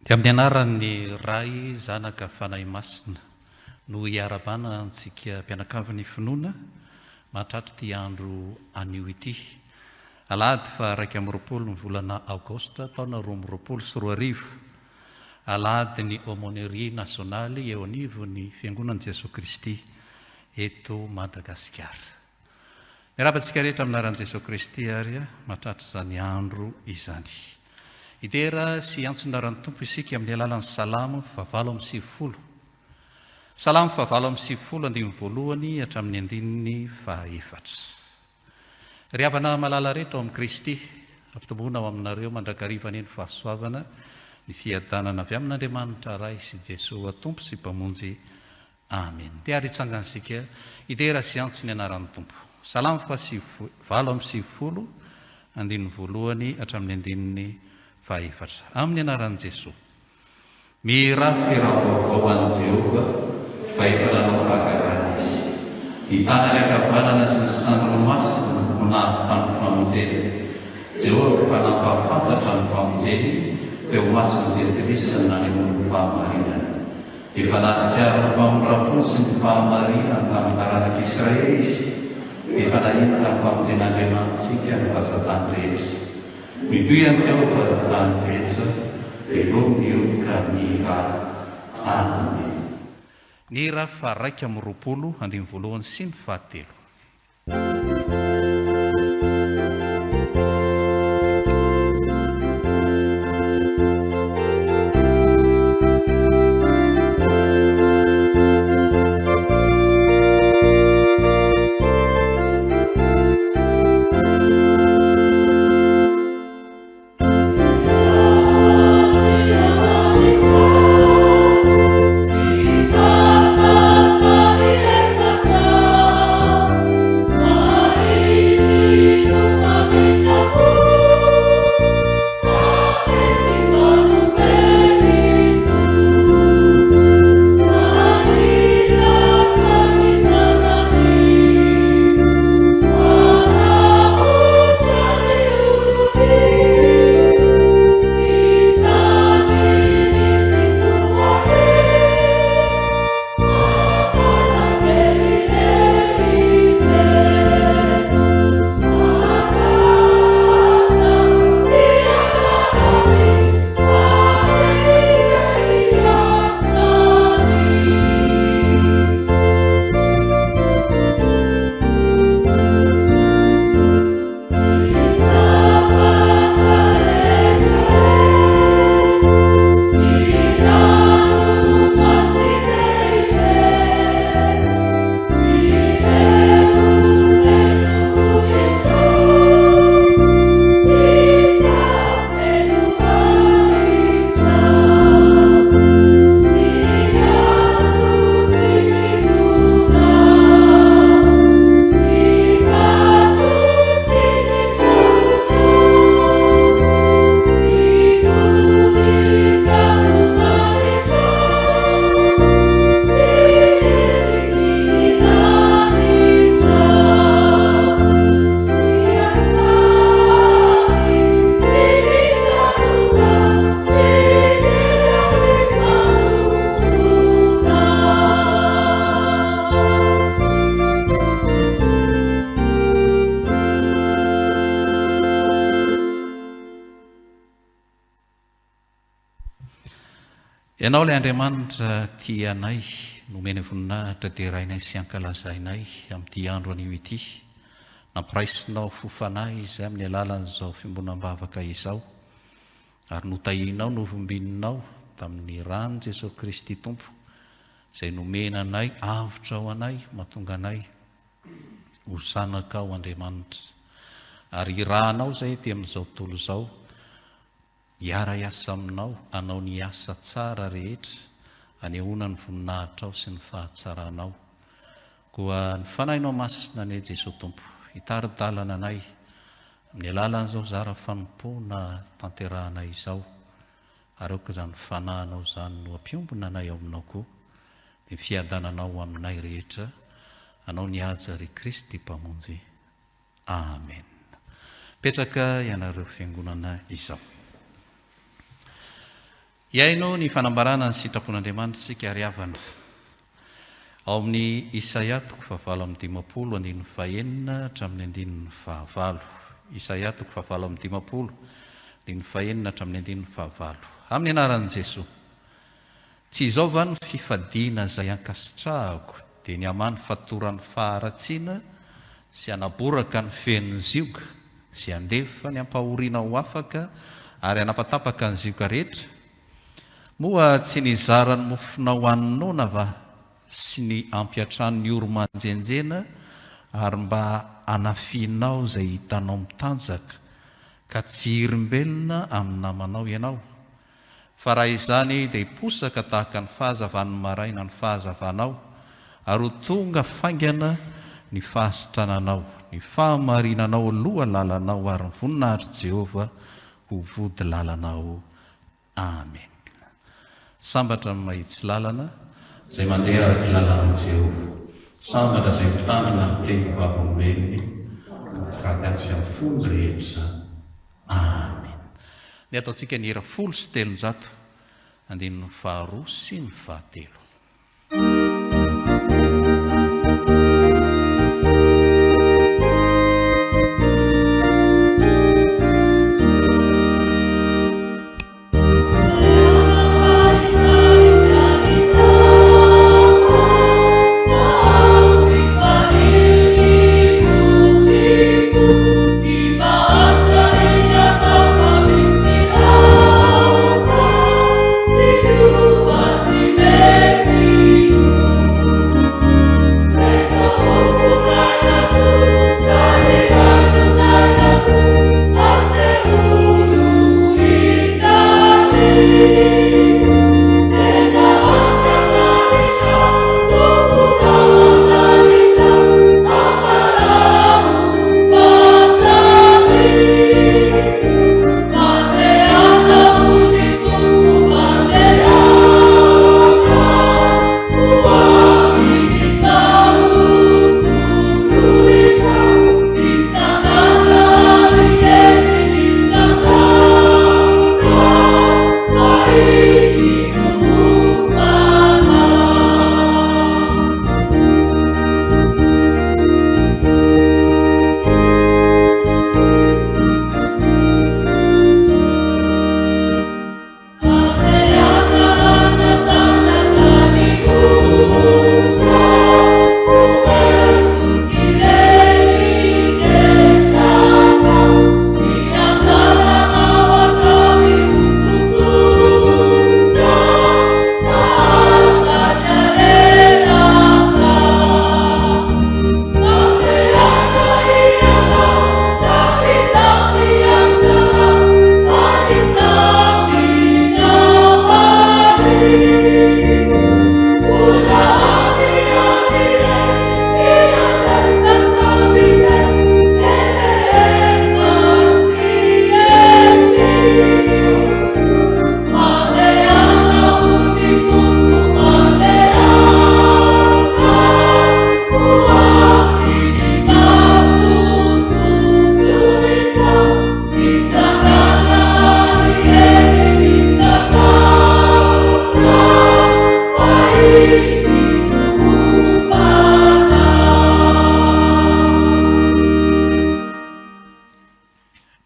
Dia amin'ny anaran'ny ray zanaka fanahy masina no hiarabana antsika mpianakavy ny finoana mahatratra ty andro anio ity. Alahady fa 1 ny volana Aogositra taona 2024. Alahady ny Aumônerie nasionaly eo anivon'ny Fiangonan'i Jesosy Kristy eto Madagasikara. Miarabantsika rehetra aminaran'i Jesosy Kristy ary mahatratra izany andro izany. Idera sy antsonaran'ny tompo isika amin'ny alalan'ny salamo 7:20. Salamo 7:20 andiny voalohany hatramin'ny andininy 4. Ry havana malala rehetra ao amin'ny Kristy, ampitomboana ao aminareo mandrakariva ny fahasoavana, ny fiadanana avy amin'Andriamanitra ray sy Jesosy atompo sy mpamonjy. Amen. Dia ary hitsangansika idera sy antso ny anaran'ny tompo. Salamo 7:20 andiny voalohany hatramin'ny andininy 4. Amin'ny anaran'i Jesosy. Mirafy vaovao an'i Jehovah fa efa nanao fahagagana izy. Ny tanany ankavanana sy ny sandro masina no nahavitany famonjena. Jehovah fa nampahafantatra ny famonjeny teo masony Jery Kristy nanehoany ny fahamarinana. Efa nahatsiaro ny famondrapony sy ny fahamarinana tamin'ny taranak'Israely izy. Efa nahita ny famonjen'Andriamanitsika ny fahazatany rehetra. Mitoy an Jehovah tany rehetra, velominy ka ny ra. Amen. Ny ra 1:20 andiny voalohany sy ny 4. Ianao ilay Andriamanitra tia anay, nomeny voninahitra dia rainay sy ankalazainay amin'ity andro anio ity. Nampiraisinao fofanahy izy amin'ny alalan'izao fimbonam-bavaka izao, ary notahinao, novombinao tamin'ny rany Jesosy Kristy Tompo, izay nomena anay, avotra ao anay, mahatonga anay ho zanakao Andriamanitra. Ary irahanao izay ty amin'izao tontolo izao, hiara iasa aminao, anao ny asa tsara rehetra, anehoana ny voninahitra ao sy ny fahatsaranao. Koa ny fanahinao masina ny Jesosy Tompo, hitaridalana anay amin'ny alalan'izao zara fanompona tanterahanay izao, ary aoka izany fanahinao izany no ampiombona anay ao aminao koa, dia fiadananao aminay rehetra, anao ny 𝙃𝙑 Kristy mpamonjy. Amen. Petraka ianareo fiangonana izao. Iaino ny fanambarana ny sitrapon'Andriamanitra sika ary havana. Ao amin'ny Isaia 40:50 hatramin'ny 19. Isaia 40:50 hatramin'ny 19. Amin'ny anaran'i Jesosy. Tsy izao va ny fifadiana izay ankasitrahako, dia ny hamany fatoran'ny faharatsiana sy anaboraka ny fen'ny zioka, sy andefa ny ampahoriana ho afaka ary anapatapaka ny zioka rehetra. Moa tsy nizara ny mofona ho an'ny va sy ny ampiatran'ny oro-manjenjena, ary mba anafinao izay hitanao mitanjaka, ka tsy hirim-belona amin'ny namanao ianao. Fa raha izany dia hiposaka tahaka ny fahazavan'ny maraina ny fahazavanao, ary ho tonga faingana ny fahasitrananao, ny fahamarinanao aloha lalanao, ary ny voninahitry Jehova ho vody lalanao. Amen. Sambatra ny mahitsy lalana izay mandeha araka lalan'i Jehova. Sambatra izay mitandrina ny teny vavolombelony, kady azy amin'ny fony rehetra. Amen. Ny ataontsika ny hira 103 andininy 2 sy ny 3.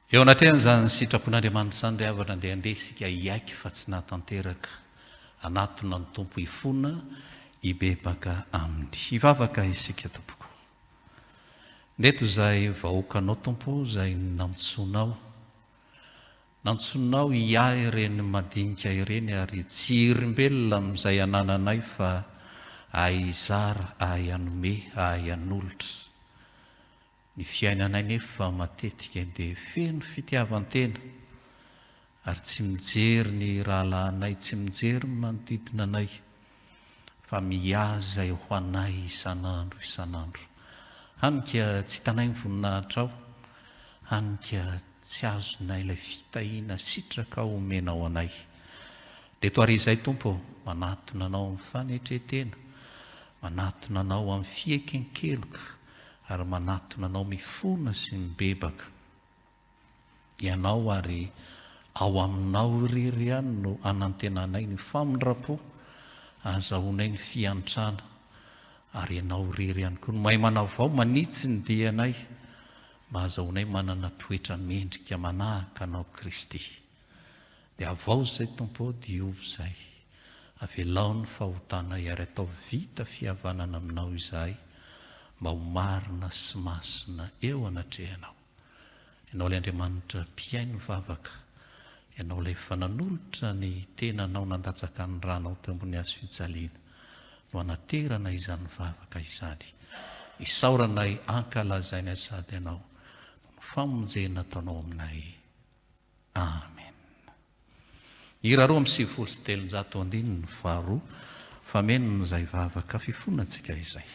Eo anatrehany izany sitrapon'Andriamanitra izany ry havana dia andesika iaiky fa tsy nahatanteraka, anatona ny tompo ifona hibebaka aminy. Hivavaka isika tompoko. Ndeto izay vahoakanao tompo izay nantsonao. Nantsonao hiahy ireny madinika ireny, ary tsy hirim-belona amin'izay anananay fa ahay izara, ahay hanome, ahay hanolotra. Ny fiainanay nefa matetika dia feno fitiavan-tena, ary tsy mijery ny rahalahinay, tsy mijery ny manodidina anay, fa mihaza eo ho anay isan'andro isan'andro. Hanika tsy hitanay ny voninahitra ao, hanika tsy azonay ilay fitahiana sitraka omenao anay. Reto ary izay tompo, manatona anao amin'ny fanetretena, manatona anao amin'ny fiekenkeloka, ary manatona anao mifona sy mibebaka. Ianao ary ao aminao irery ihany no anantenanay ny famindra-po, azahoanay ny fiantrana, ary ianao irery ihany koa no mahay manavao manitsy ny dianay, mba azahoanay manana toetra mendrika manahaka anao Kristy. Dia avao izay Tompo, diovy izay, avelao ny fahotanay ary atao vita fihavanana aminao izahay, mba ho marina sy masina eo anatrehanao. Ianao ilay Andriamanitra mpiaino vavaka, ianao ilay fananolotra ny tenanao nandatsaka ny ranao teo ambony hazo fijaliana, no anaterana izany vavaka izany. Isaoranay ankalazaina sady ianao, no famonjena ataonao aminay. Amen. Hira 2:7 ny faharoa, fameno izay vavaka fifonantsika izay.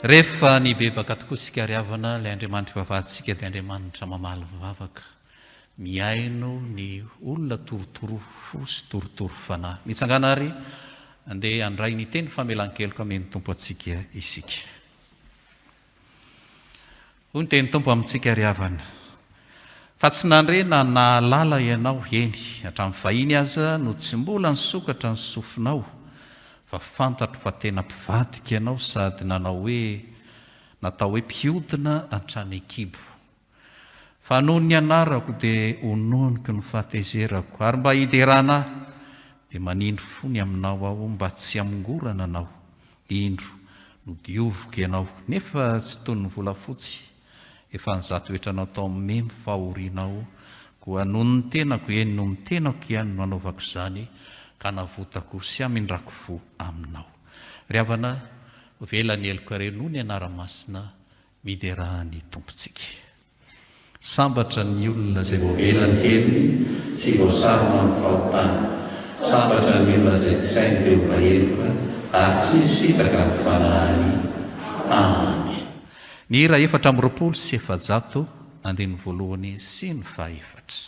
Rehefa nibebaka tokoa sika riavana, ilay Andriamanitra vavahaditsika dia Andriamanitra mamaly vavaka, miaino ny olona torotorofo sy torotoro fanahy. Mitsangana ary andeha andray ny teny famelan-keloka amin'ny Tompo atsika isika. Hoy ny teny Tompo amintsika riavana: fa tsy nandrena nahalala ianao eny, hatramin'ny vahiny aza no tsy mbola nisokatra ny sofinao, fa fantatro fa tena mpivadika ianao sady natao hoe mpiodina antrany ekibo. Fa noho ny anarako dia hononiko ny fahatezerako, ary mba hiderana ahy dia manindro fony aminao aho mba tsy hamongorana anao. Indro no dioviko ianao, nefa tsy toy ny volafotsy, efa nizato etranao tao amin'ny memy fahorinao, koa noho ny tenako eny no ny tenako ihany no anaovako izany, ka navotako sy amindrako fo aminao. Riavana, vela ny eloko ireny ny anara-masina miderahan'ny tompontsika. Sambatra ny olona izay voavela ny heliny tsy voasarona amin'ny fahotana, sambatra ny olona izay tsy sainy teo vaheloka ary tsy misy fitaka ny fanahany. Amen. Ny hira 420 andiny voalohany sy ny fahaefatra.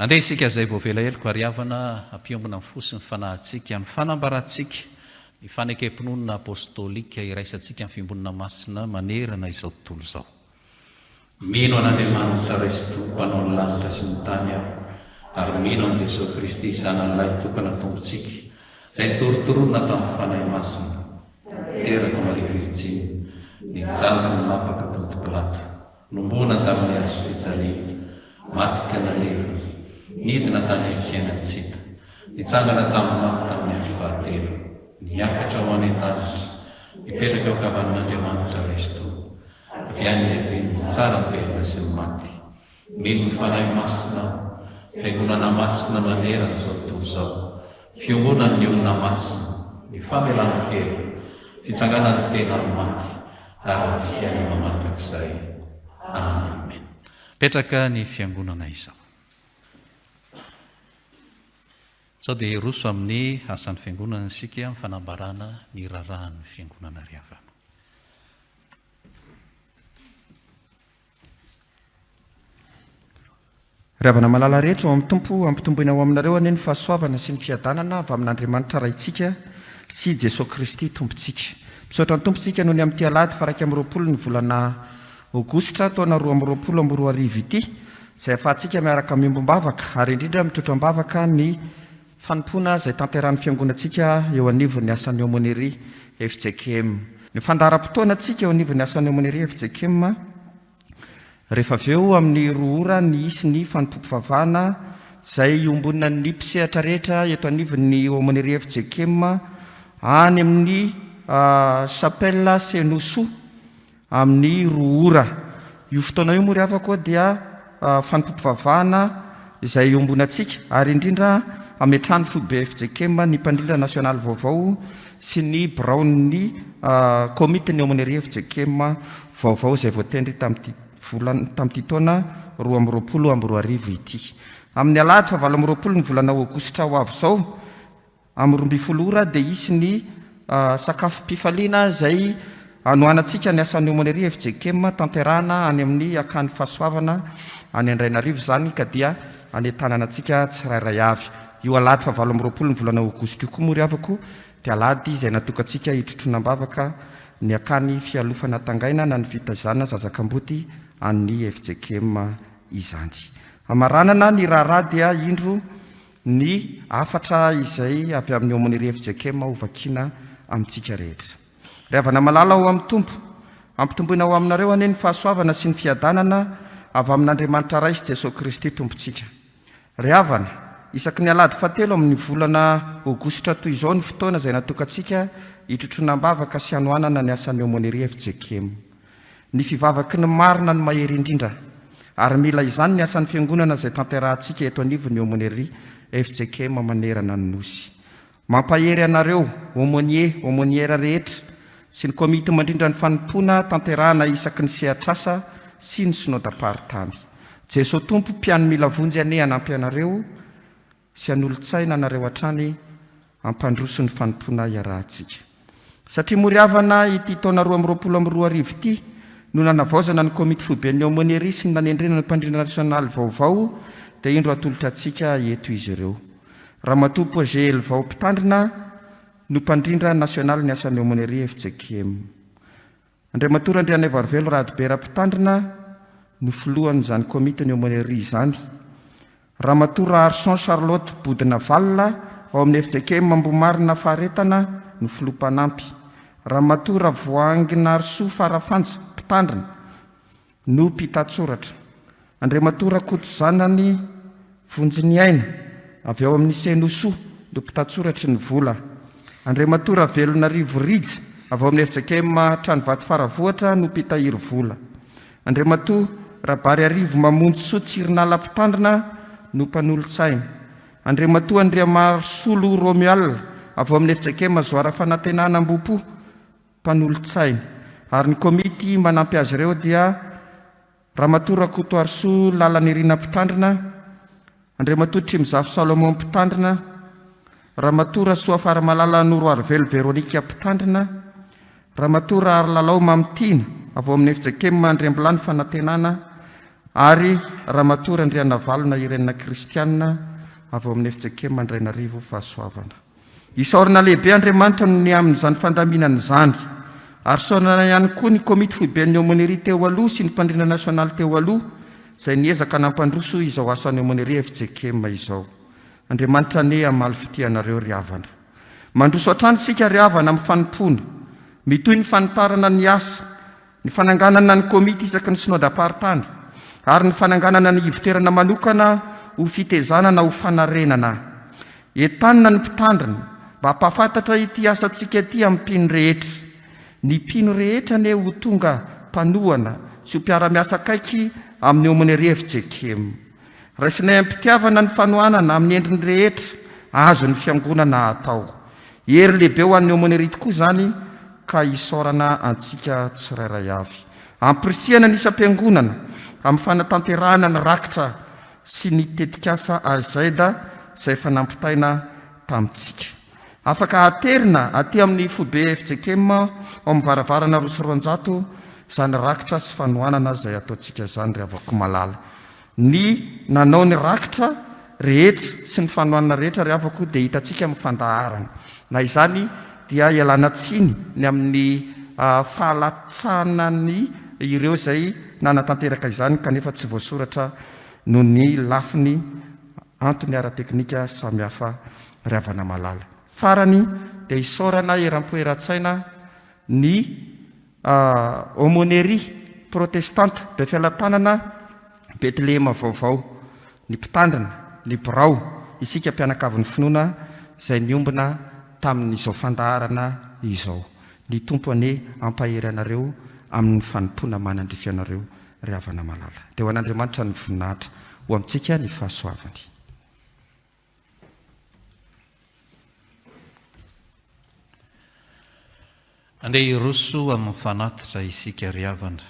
andeha isika izay voavela heliko ariavana ampiombona amin'ny fosiny fanahintsika ny fanambarantsika ny fanekempinonina apôstôlika iraisantsika amin'ny fimbonina masina manerana izao tontolo izao. Mino an'Andriamanitra Kristy mpanao ny lanitra sy ny tany aho, ary mino an' Jesosy Kristy sanan'ilay tokana tompontsika izay nitorotoronina tamin'ny fanahy masina teraka Maria Virjiny nijanona ny napaka Ponto Pilato nombona tamin'ny hazo fijaliana matika nalevina nidina tany amin'ny fiainantsika nitsangana tamin'ny maty tamin'ny andro fahatelo niakatra ho any an-danitra nipetraka eo ankavan'Andriamanitra Kristy avy any leviny tsara ny velona sy ny maty. Mino ny fanahy masina fiangonana masina manerana izao tontolo izao, fiombonany ny olona masina, ny famelan-kely, fitsanganany tena ny maty ary ny fiainana mandrakizay. Amen. Petraka ny fiangonana izao. Sao dia roso amin'ny asan'ny fiangonana isika amin'ny fanambarana ny rarahan'ny fiangonana riavana. Riavana malala rehetra ao amin'ny tompo ampitomboina ao aminareo anie ny fahasoavana sy ny fiadanana avy amin'Andriamanitra raintsika sy Jesosy Kristy tompontsika. Misaotra ny tompontsika noho ny amin'ny alahady faraka amin'ny 20 ny volana Aogositra taona 2024 ity, izay ahafahantsika miaraka miombombavaka ary indrindra mitotram-bavaka ny fanompoana izay tanteran'ny fiangonantsika eo anivon'ny asan'ny Aumônerie FJKM. Ny fandaharam-potoanantsika eo anivon'ny asan'ny Aumônerie FJKM rehefa avy eo amin'ny 2 ora ny isy ny fanompom-pivavahana izay iombonina ny mpisehatra rehetra eto anivon'ny Aumônerie FJKM any amin'ny chapelle 𝙍𝙤𝙮𝙗 amin'ny 2 ora. Io fotoana io moa ry havako dia fanompom-pivavahana izay iombonantsika ary indrindra ametrahany foibe FJKM ny mpandrindra nasionaly vaovao sy ny braon'ny komite ny Aumônerie FJKM vaovao izay voatendry tamin'ity taona 2024 ity. Amin'ny alahady fa 20 ny volana Aogositra ho avy izao amin'ny 12 ora dia isy ny sakafo mpifaliana izay anohanantsika ny asan'ny Aumônerie FJKM tanterahana any amin'ny akany fahasoavana any Andrainarivo izany ka dia anentanana antsika tsirairay avy. Io alahady fa 20 ny volana Aogositra io koa moa ry havako dia alahady izay natokantsika hitrotronom-bavaka ny akany fialofana tangaina na ny fitazana zazakamboty an'ny FJKM izany. Amaranana ny raharaha dia indro ny afatra izay avy amin'ny Aumônerie FJKM hovakiana amintsika rehetra. Riavana malala ao amin'ny tompo, ampitomboina ao aminareo anie ny fahasoavana sy ny fiadanana avy amin'Andriamanitra ray sy Jesosy Kristy tompontsika. Riavana, isaky ny alahady fahatelo amin'ny volana Aogositra toy izao ny fotoana izay natokantsika hitrotronom-bavaka sy hanohanana ny asan'ny Aumônerie FJKM. Ny fivavaky ny marina ny mahery indrindra ary mila izany ny asan'ny fiangonana izay tanterahantsika eto anivon'ny Aumônerie FJKM manerana ny nosy. Mampahery anareo aumôniera rehetra sy ny komite mandrindra ny fanompoana tanterahana isaky ny sehatrasa sy ny synodam-paharitany. Jesosy tompo mpiano mila vonjy ane hanampy anareo sy hanolo-tsaina anareo hatrany hampandroso ny fanompoana iarahantsika. Satria moriavana ity taona 2024 ity no nanavaozana ny komite foiben'ny Aumônerie sy ny nanendrena ny mpandrindra nasionaly vaovao dia indro atolotra antsika eto izy ireo. Ramatoa 𝙁𝙤𝙑𝙗𝙗𝙗 no mpandrindra nasionaly ny asan'ny Aumônerie FJKM. Andriamatora Andriana Varvelo Radobera mpitandrina no filohan'izany komite ny Aumônerie izany. Ramatoa 𝙁𝙗𝙗 Charlotte Bodinaval ao amin'ny FJKM Ambomarina Faharetana no filompanampy. Ramatoa Voangina Arso Farafanja mpitandrina no mpitatsoratra. Andriamatora Kotozanany Vonjiny Aina avy ao amin'ny 𝙍𝙤𝙮𝙗 no mpitatsoratra ny vola. Andriamatora Velonarivo Rija avy ao amin'ny FJKM Tranovato Faravohatra no mpitahiry vola. Andriamatora Rabary Arivo Mamonjy Sotsirinala mpitandrina no mpanolotsaina. Andriamatora Andriamarsolo Romual avy ao amin'ny FJKM Zoara Fanantenana Ambopo mpanolotsaina. Ary ny komity manampy azy ireo dia Ramatoa Kotoarso Lalanirina mpitandrina, Andriamatora Trimizafy Salomon mpitandrina, Ramatoa Soafara Malala Noroarvelo Veronika mpitandrina, Ramatoa Arlalao Mamtina avy ao amin'ny FJKM Andriambilany Fanantenana, ary raha matory andriana valona irenina kristianina avy ao amin'ny FJKM mandrainarivo fahasoavana. Isaorana lehibe Andriamanitra ny amin'izany fandaminana izany, ary saorana ihany koa ny komity foiben'ny Aumônerie teo aloha sy ny mpandrina nasionaly teo aloha izay niezaka nampandroso izao asan'ny Aumônerie FJKM izao. Andriamanitra ne amaly fitianareo ry havana. Mandroso hatrany sika ry havana amin'ny fanompona, mitoy ny fanitarana ny asa, ny fananganana ny komity isaky ny sinodam-paritany, ary ny fananganana ny ivoterana manokana ho fitezanana ho fanarenana. Entanina ny mpitandrina mba hampafantatra ity asantsika ity amin'ny mpino rehetra. Ny mpino rehetra ne ho tonga mpanohana sy ho mpiara-miasa akaiky amin'ny Aumônerie FJKM. Raisinay ampitiavana ny fanohanana amin'ny endriny rehetra azo ny fiangonana atao. Hery lehibe ho an'ny Aumônerie tokoa zany ka isaorana antsika tsirairay avy. Ampirisiana ny isam-piangonana amin'ny fanatanterahana ny rakitra sy ny tetikasa 𝙁𝙑𝙑 izay efa nampitaina tamintsika. Afaka aterina aty amin'ny foibe FJKM ao amin'ny varavarana 200 izany rakitra sy fanohanana izay ataontsika izany ry havako malala. Ny nanao ny rakitra rehetra sy ny fanohanana rehetra ry havako dia hitantsika amin'ny fandaharana. Na izany dia ialana tsiny ny amin'ny fahalatsanany ireo izay nanatanteraka izany kanefa tsy voasoratra noho ny lafiny antony ara-teknika samihafa ry havana malala. Farany dia isaorana eram-poeran-tsaina ny Aumônerie Protestante Befelatanana Bethlehem Vaovao, ny mpitandrina, ny birao, isika mpianakavin'ny finoana izay niombona tamin'izao fandaharana izao. Ny tompo ane ampahery anareo amin'ny fanompona manandrify anareo ry havana malala. Dia ho an'Andriamanitra ny voninahitra ho amintsika ny fahasoavany. Andeha iroso amin'ny fanatitra isika ry havana.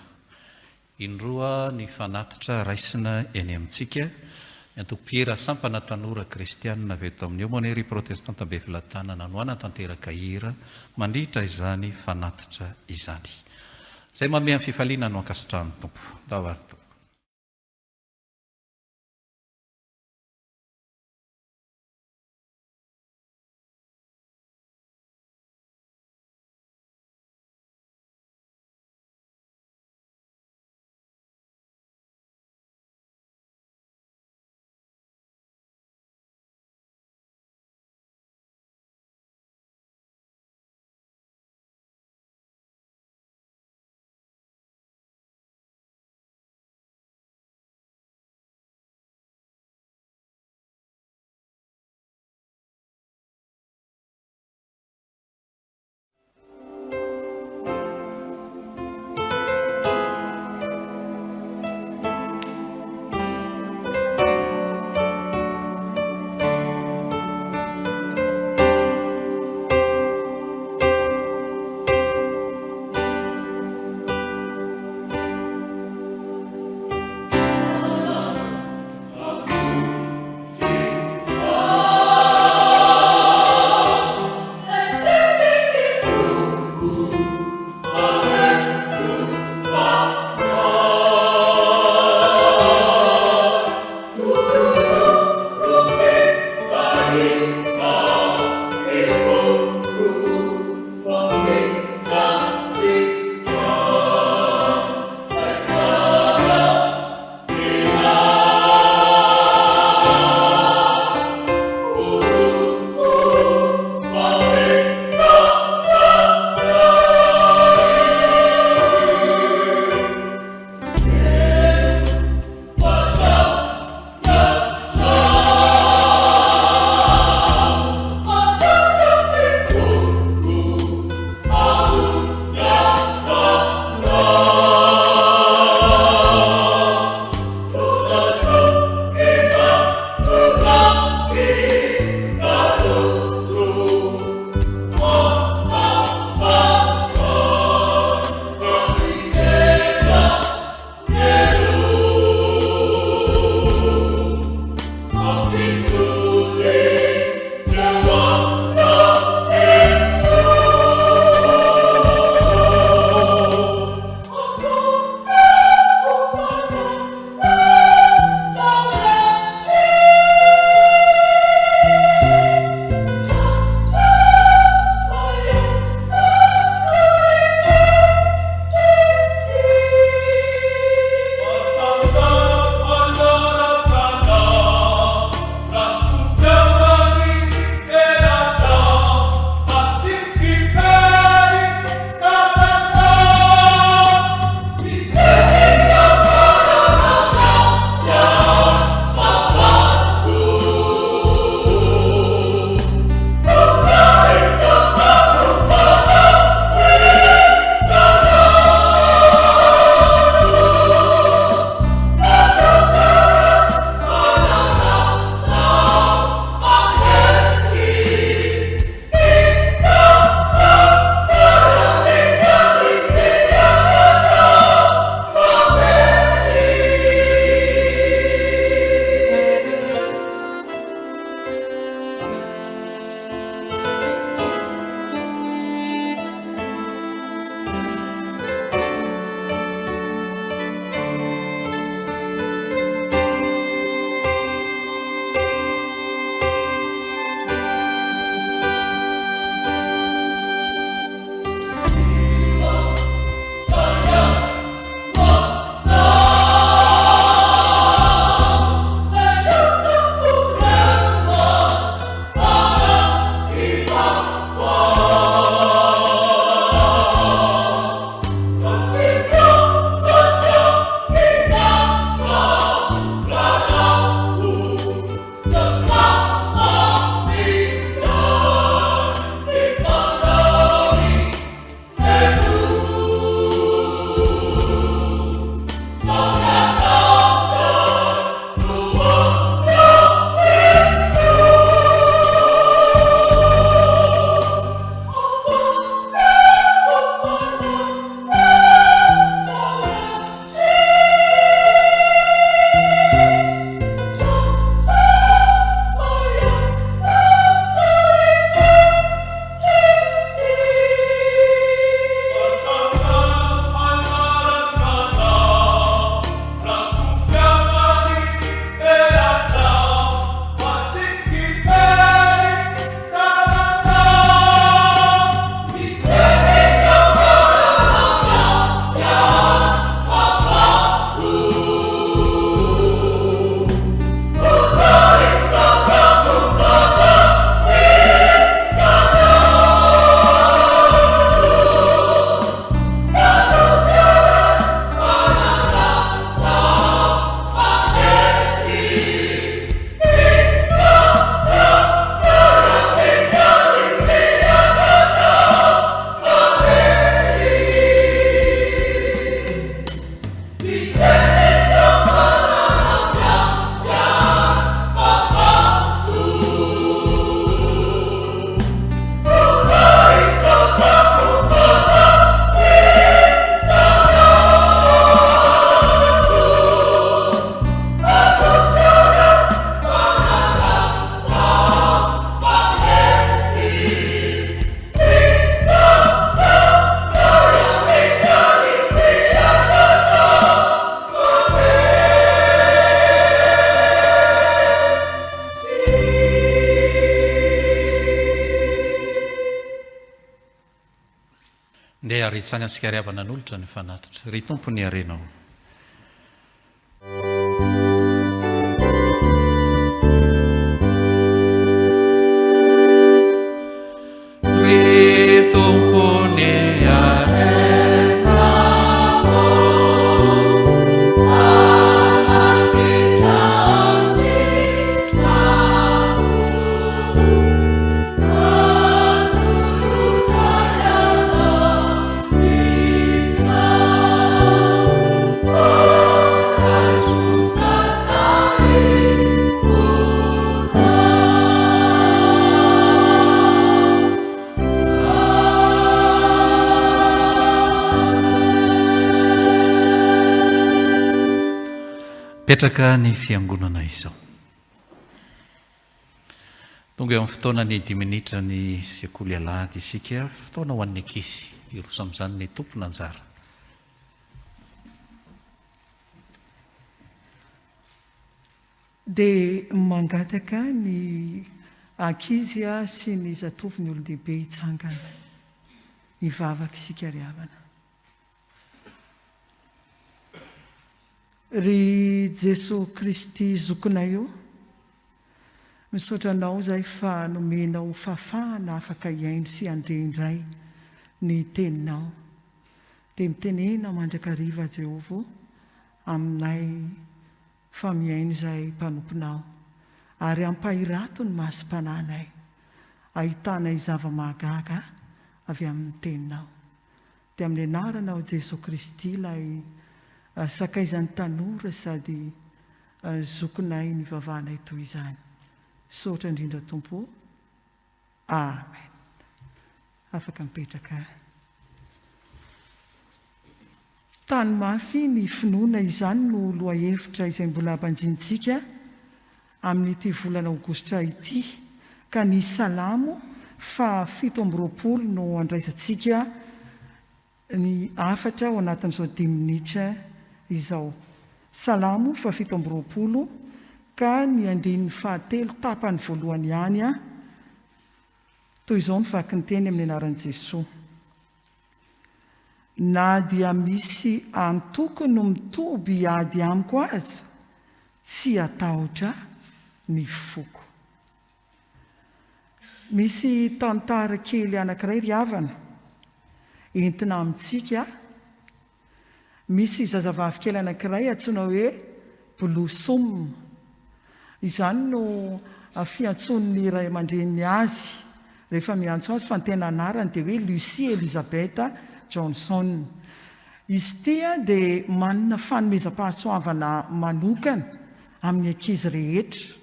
Indroa ny fanatitra raisina eny amintsika, ny antoko-pihera sampana tanora kristianina avy eto amin'ny Aumônerie Protestante Befelatanana no anatanteraka hira mandritra izany fanatitra izany. Izay manome amin'ny fifaliana no ankasitrahan'ny tompo. Davarito. ary itsanga riavana n'olotra ny fanatitra. Ry tompo ny arenao. Petraka ny fiangonana izao. Tonga eo amin'ny fotoana ny 10 minitra ny sekoly alahady isika, fotoana ho an'ny ankizy, iroso amin'izany ny tompona anjara. Dia mangataka ny ankizy sy ny zatovo ny olon-dehibe hitsangana, hivavaka isika riavana. Ry Jesosy Kristy zokonay eo, misaotra anao izay fa nomenao fahafahana afaka hiaino sy handre-indray ny teninao. Dia mitenena mandrakariva Jehovah aminay fa miaino izay mpanomponao, ary ampahirato ny masom-pananay, ahitanay zava-mahagaga avy amin'ny teninao. Dia amin'ny anaranao Jesosy Kristy ilay sakaizan'ny tanora sady zokonay ny vavanay toy izany. Sotra indrindra tompo. Amen. Afaka mipetraka. Tano mafy ny finoana izany no lohahevitra izay mbola hampanjintsika amin'ity volana Aogositra ity, ka ny salamo fa 720 no andraisantsika ny afatra ao anatin'izao 10 minitra izao. Salamo fa 720 ka ny andininy fahatelo tapany voalohany ihany toy izao ny vaky ny teny amin'ny anaran'i Jesosy. Na dia misy antoko no mitoby ady amiko aza, tsy atahotra ny foko. Misy tantara kely anankiray riavana entina amintsika. Misy zazavavy kely anankiray antsoina hoe 𝙃𝙤𝙃𝙃. Izany no fiantson'ny ray aman-dreniny azy rehefa miantso azy, fa ny tena anarany dia hoe 𝙃𝙤𝙃𝙃. Izy tia dia manana fanomezam-pahasoavana manokana amin'ny ankizy rehetra,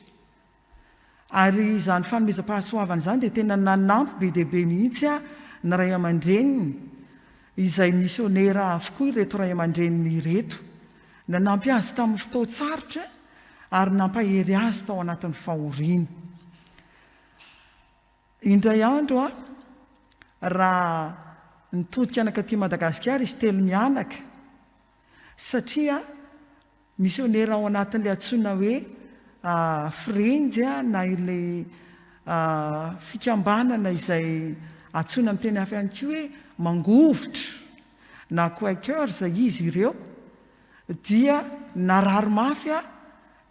ary izany fanomezam-pahasoavana izany dia tena nanampy be dia be mihitsy ny ray aman-dreniny izay misionera avokoa ireto ray aman-dreniny ireto. Nanampy azy tamin'ny fotoatsarotra ary nampahery azy tao anatin'ny fahoriana. Indray andro raha nitodika anakaty Madagasikara izy telo mianaka, satria misionera ao anatin'ilay antsoina hoe firenjy na ilay fikambanana izay antsoina amin'ny teny hafa ihany koa hoe mangovotra na quaker izay izy ireo, dia narary mafy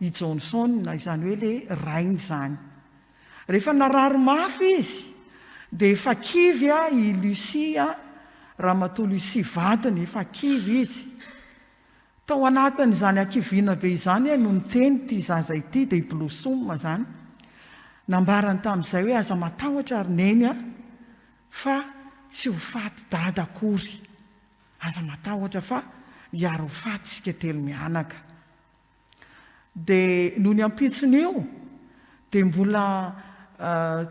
i Johnson, izany hoe ilay rainy izany. Rehefa narary mafy izy dia efa kivy i Lucia, ramatoa Lucia vadiny, efa kivy izy. Tao anatin'izany ankiviana be izany no niteny ity zaza ity, dia 𝙃𝙃𝙃 izany nambarany tamin'izay hoe aza matahotra ary neny fa tsy ho faty dada akory, aza matahotra fa hiaro ho faty sika telo mianaka. Dia noho ny ampitsony eo dia mbola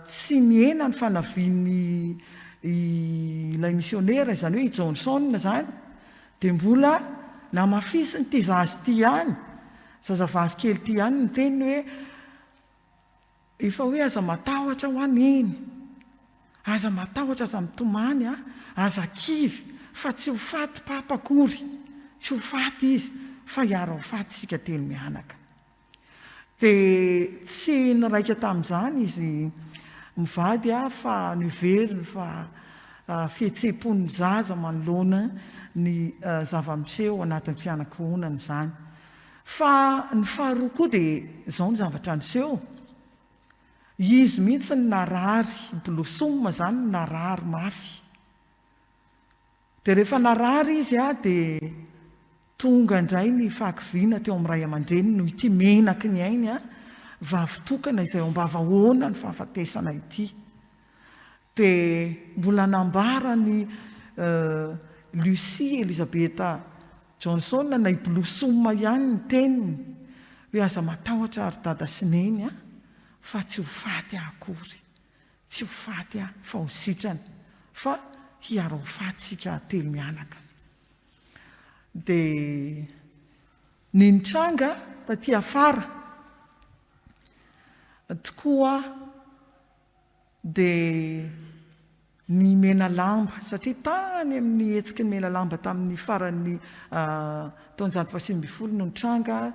tsy niena ny fanaviany ilay misionera, izany hoe i Johnson izany, dia mbola namafisiny ity zazy ity ihany, zazavavy kely ity ihany ny teny hoe efa hoe aza matahotra ho aneny, aza matahotra, aza mitomany, aza kivy, fa tsy ho faty papa akory, tsy ho faty izy, fa hiaro ho faty sika telo mianaka. Dia tsy niraika tamin'izany izy mivady fa niveriny fa fihetseham-pon'ny zaza manoloana ny zava-miseho anatin'ny fianakaonana izany. Fa ny faharoa koa dia izao ny zavatra niseho. Izy mihitsy ny narary blosoma izany ny narary mafy. Dia rehefa narary izy dia tonga indray ny fahakiviana teo amin'ny ray aman-dreny no ity menaky ny ainy vavitokana izay ao am-bavahoana ny fahafatesana ity. Dia mbola nambara ny 𝙃𝙤𝙬𝙗 na blosoma ihany ny teniny hoe aza matahotra ary dada sy neny fa tsy ho faty akory, tsy ho faty fa ho sitrany, fa hiara ho fatysika telo mianaka. Dia ny nitranga taty afara tokoa dia ny mena lamba, satria tany amin'ny hetsiky ny mena lamba tamin'ny faran'ny taonjato faha 20 no nitranga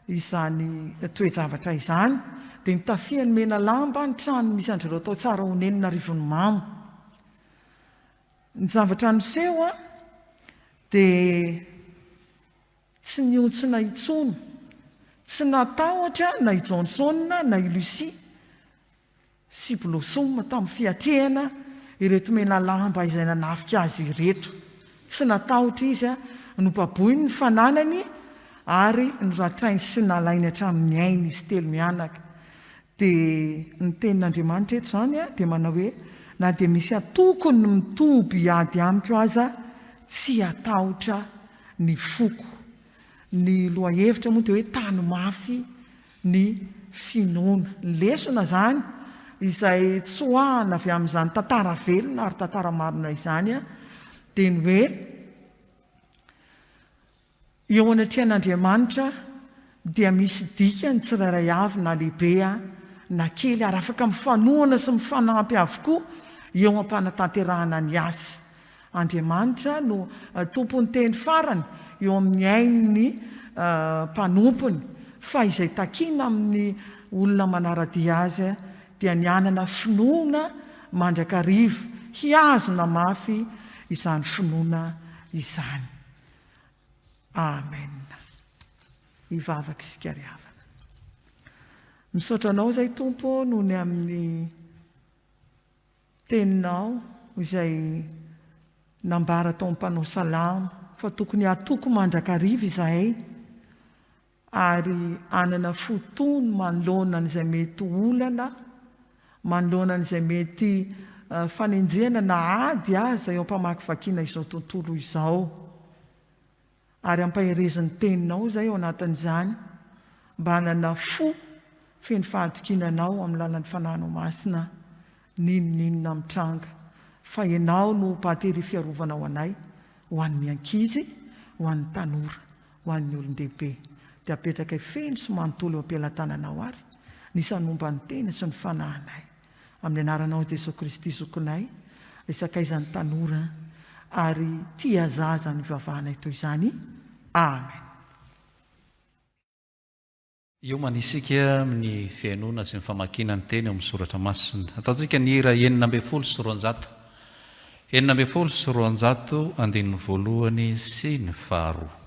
izany toe-javatra izany. Dia nitafiany mena lamba ny trano misy andreo tao tsara ho nenina rivony mamo. Ny zavatra niseho dia tsy niontsona intsony, tsy natahotra na i Johnson na i Lucie sy blosoma tamin'ny fiatrehana ireto mena lamba izay nanafika azy ireto. Tsy natahotra izy nopaboiny ny fananany ary noratrainy sy nalainy hatramin'ny ainy izy telo mianaka. Dia ny tenin'Andriamanitra eto izany dia manao hoe na dia misy atokony mitoby ady amiko aza tsy atahotra ny foko. Ny lohahevitra moa dia hoe tano mafy ny finoana. Ny lesona izany izay tsoahana avy amin'izany tantara velona ary tantara marina izany dia ny hoe eo anatrehan'Andriamanitra dia misy dikany tsirairay avy na lehibe na kely ary afaka mifanohana sy mifanampy avokoa eo am-panatanterahana ny asy. Andriamanitra no tompony teny farany eo amin'ny ain'ny mpanompony, fa izay takiana amin'ny olona manaradia azy dia ny anana finoana mandrakarivo hiazona mafy izany finoana izany. Amen. Hivavaka isika ry havana. Misaotra anao izay Tompo noho ny amin'ny teninao izay nambara tao amin'ny mpanao salamo fa tokony atoko mandrakarivo izahay ary anana fotony manoloana n'izay mety olana, manoloana n'izay mety fanenjehana na ady aza eo ampamakivakiana izao tontolo izao. Ary ampaherezin'ny teninao izay ao anatin'izany mba hanana fo feny fahatokinanao amin'ny lalan'ny fanahinao masina ninonninona mitranga. Fa ianao no patery fiarovana ho anay, ho an'ny ankizy, ho an'ny tanora, ho an'ny olon-dehibe. Dia apetraka feno sy manontolo eo am-pelatananao ary nisan'ny momba ny tena sy ny fanahinay. Amin'ny anaranao Jesosy Kristy zokonay, isakaizan'ny tanora ary tia zaza ny vavahanay toy izany. Amen. Io manisika amin'ny fiainoana sy ny famakiana ny teny amin'ny soratra masina. Ataontsika ny hira 920 920 andininy voalohany sy ny faharoa.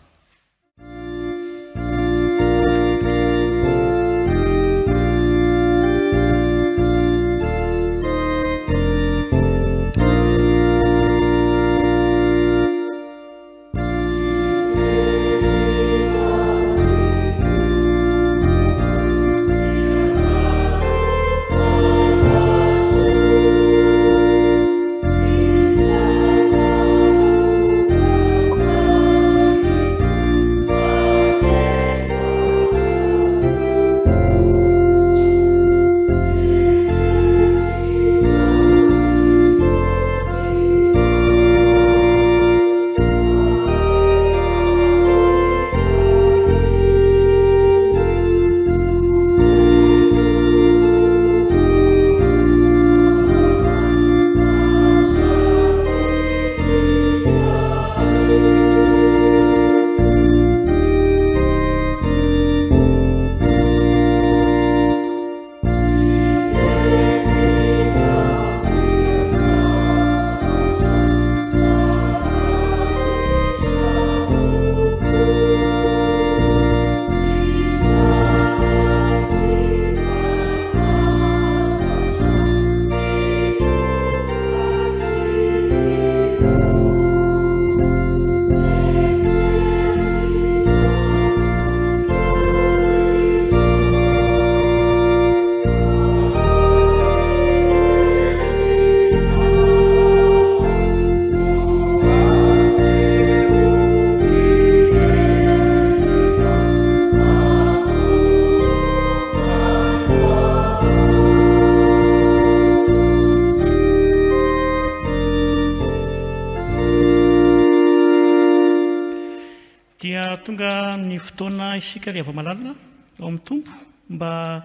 ny fotoana isika rehefa malalina ao amin'ny tompo mba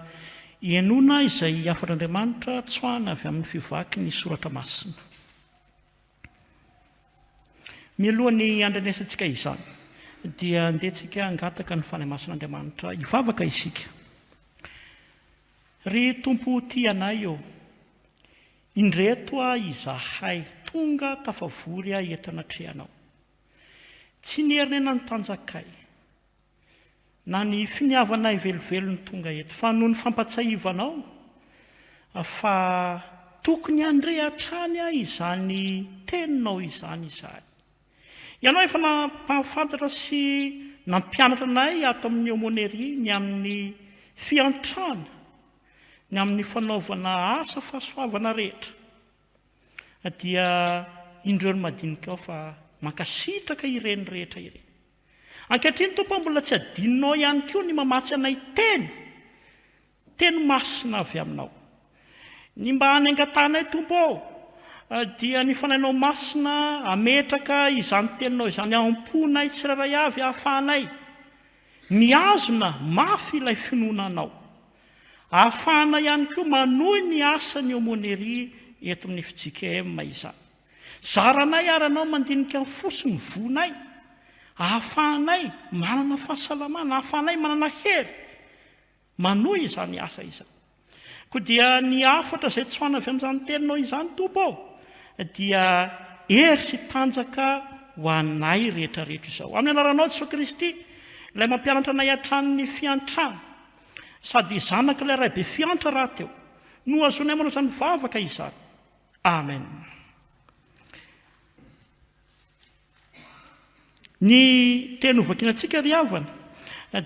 hiainona izay afan'Andriamanitra tsoahana avy amin'ny fivaky ny soratra masina. Mialohan'ny andrenesantsika izany dia andehantsika hangataka ny fanahy masin'Andriamanitra hivavaka isika. Ry tompo ty anay eo, indreto izahay tonga tafavory eto anatrehanao. Tsy nierinena ny tanjakay na ny finiavanay velivelo ny tonga eto, fa noho ny fampatsahivanao fa tokony andre hatrany izany teninao izany izahay. Ianao efa nampahafantatra sy nampianatra anay ato amin'ny Aumônerie ny amin'ny fiantrana, ny amin'ny fanaovana asa fahasoavana rehetra. Dia indreo ny madinika ao fa mankasitraka ireny rehetra ireny. Ankehitriny tompo mbola tsy adinonao ihany koa ny mamatsy anay teny masina avy aminao. Ny mba hanengatanay tompo ao dia ny fanainao masina ametraka izany teninao izany amponay tsiraray avy ahafahanay miazona mafy ilay finoananao. Ahafahana ihany koa manohy ny asany Aumônerie eto amin'ny FJKM izany. Zaranay aranao mandinika ny fosiny vonay. Ahafahanay manana fahasalamana, ahafahanay manana hery manohy izany asa izany. Koa dia ny afatra izay tsoahana avy amin'izany teninao izany tompo ao dia hery sy tanjaka ho anay rehetrarehetra izao. Amin'ny anaranao Jesosy Kristy, ilay mampianatra anay hatrany fiantrana, sady zanaka ilay ray be fiantra raha teo, no azonay manao izany vavaka izany. Amen. Ny teny hovakinantsika ry havana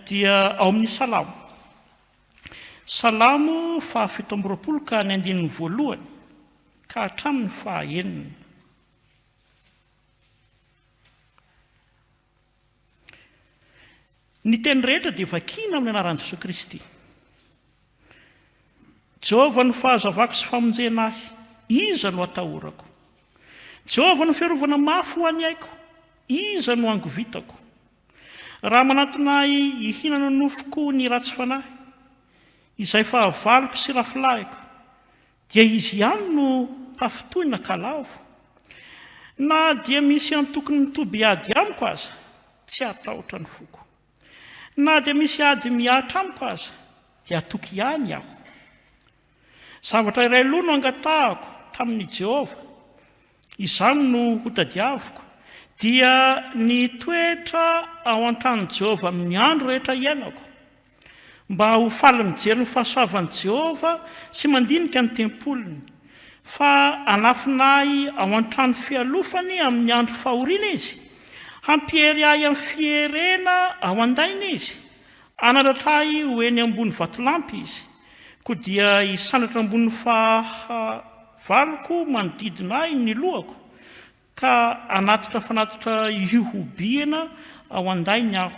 dia ao amin'ny salamo. Salamo 720 ka ny 1 ka hatramin'ny 9. Ny teny rehetra dia vakiana amin'ny anaran'i Jesosy Kristy. Jehovah no fahazavako sy famonjena ahy, iza no atahorako. Jehovah no fiarovana mafy ho any aiko, iza no angovitako. Raha manatonay hihinana nofoko ny ratsy fanahy, izay fahavaloko sy rafilahiko, dia izy ihany no tafitohina kalavo. Na dia misy antokony mitoby ady amiko aza, tsy atahotra ny foko. Na dia misy ady miatra amiko aza, dia atoky ihany aho. Zavatra iray aloha no angatahako tamin'ny Jehovah, izany no hotadiaviko, dia ny toetra ao an-tranon'i Jehovah amin'ny andro rehetra iainako, mba ho faly mijery ny fahasoavan'i Jehovah sy mandinika ny tempolony, fa anafinay ao an-trano fialofany amin'ny andro fahoriana izy, hampihery ahy amin'ny fierena ao andaina izy, anaratra ahy ho eny ambony vatolampy izy, koa dia hisandratra ambony fahavaloko manodidina ahy ny lohako, ka anatitra fanatitra iohobiana ao andainy aho,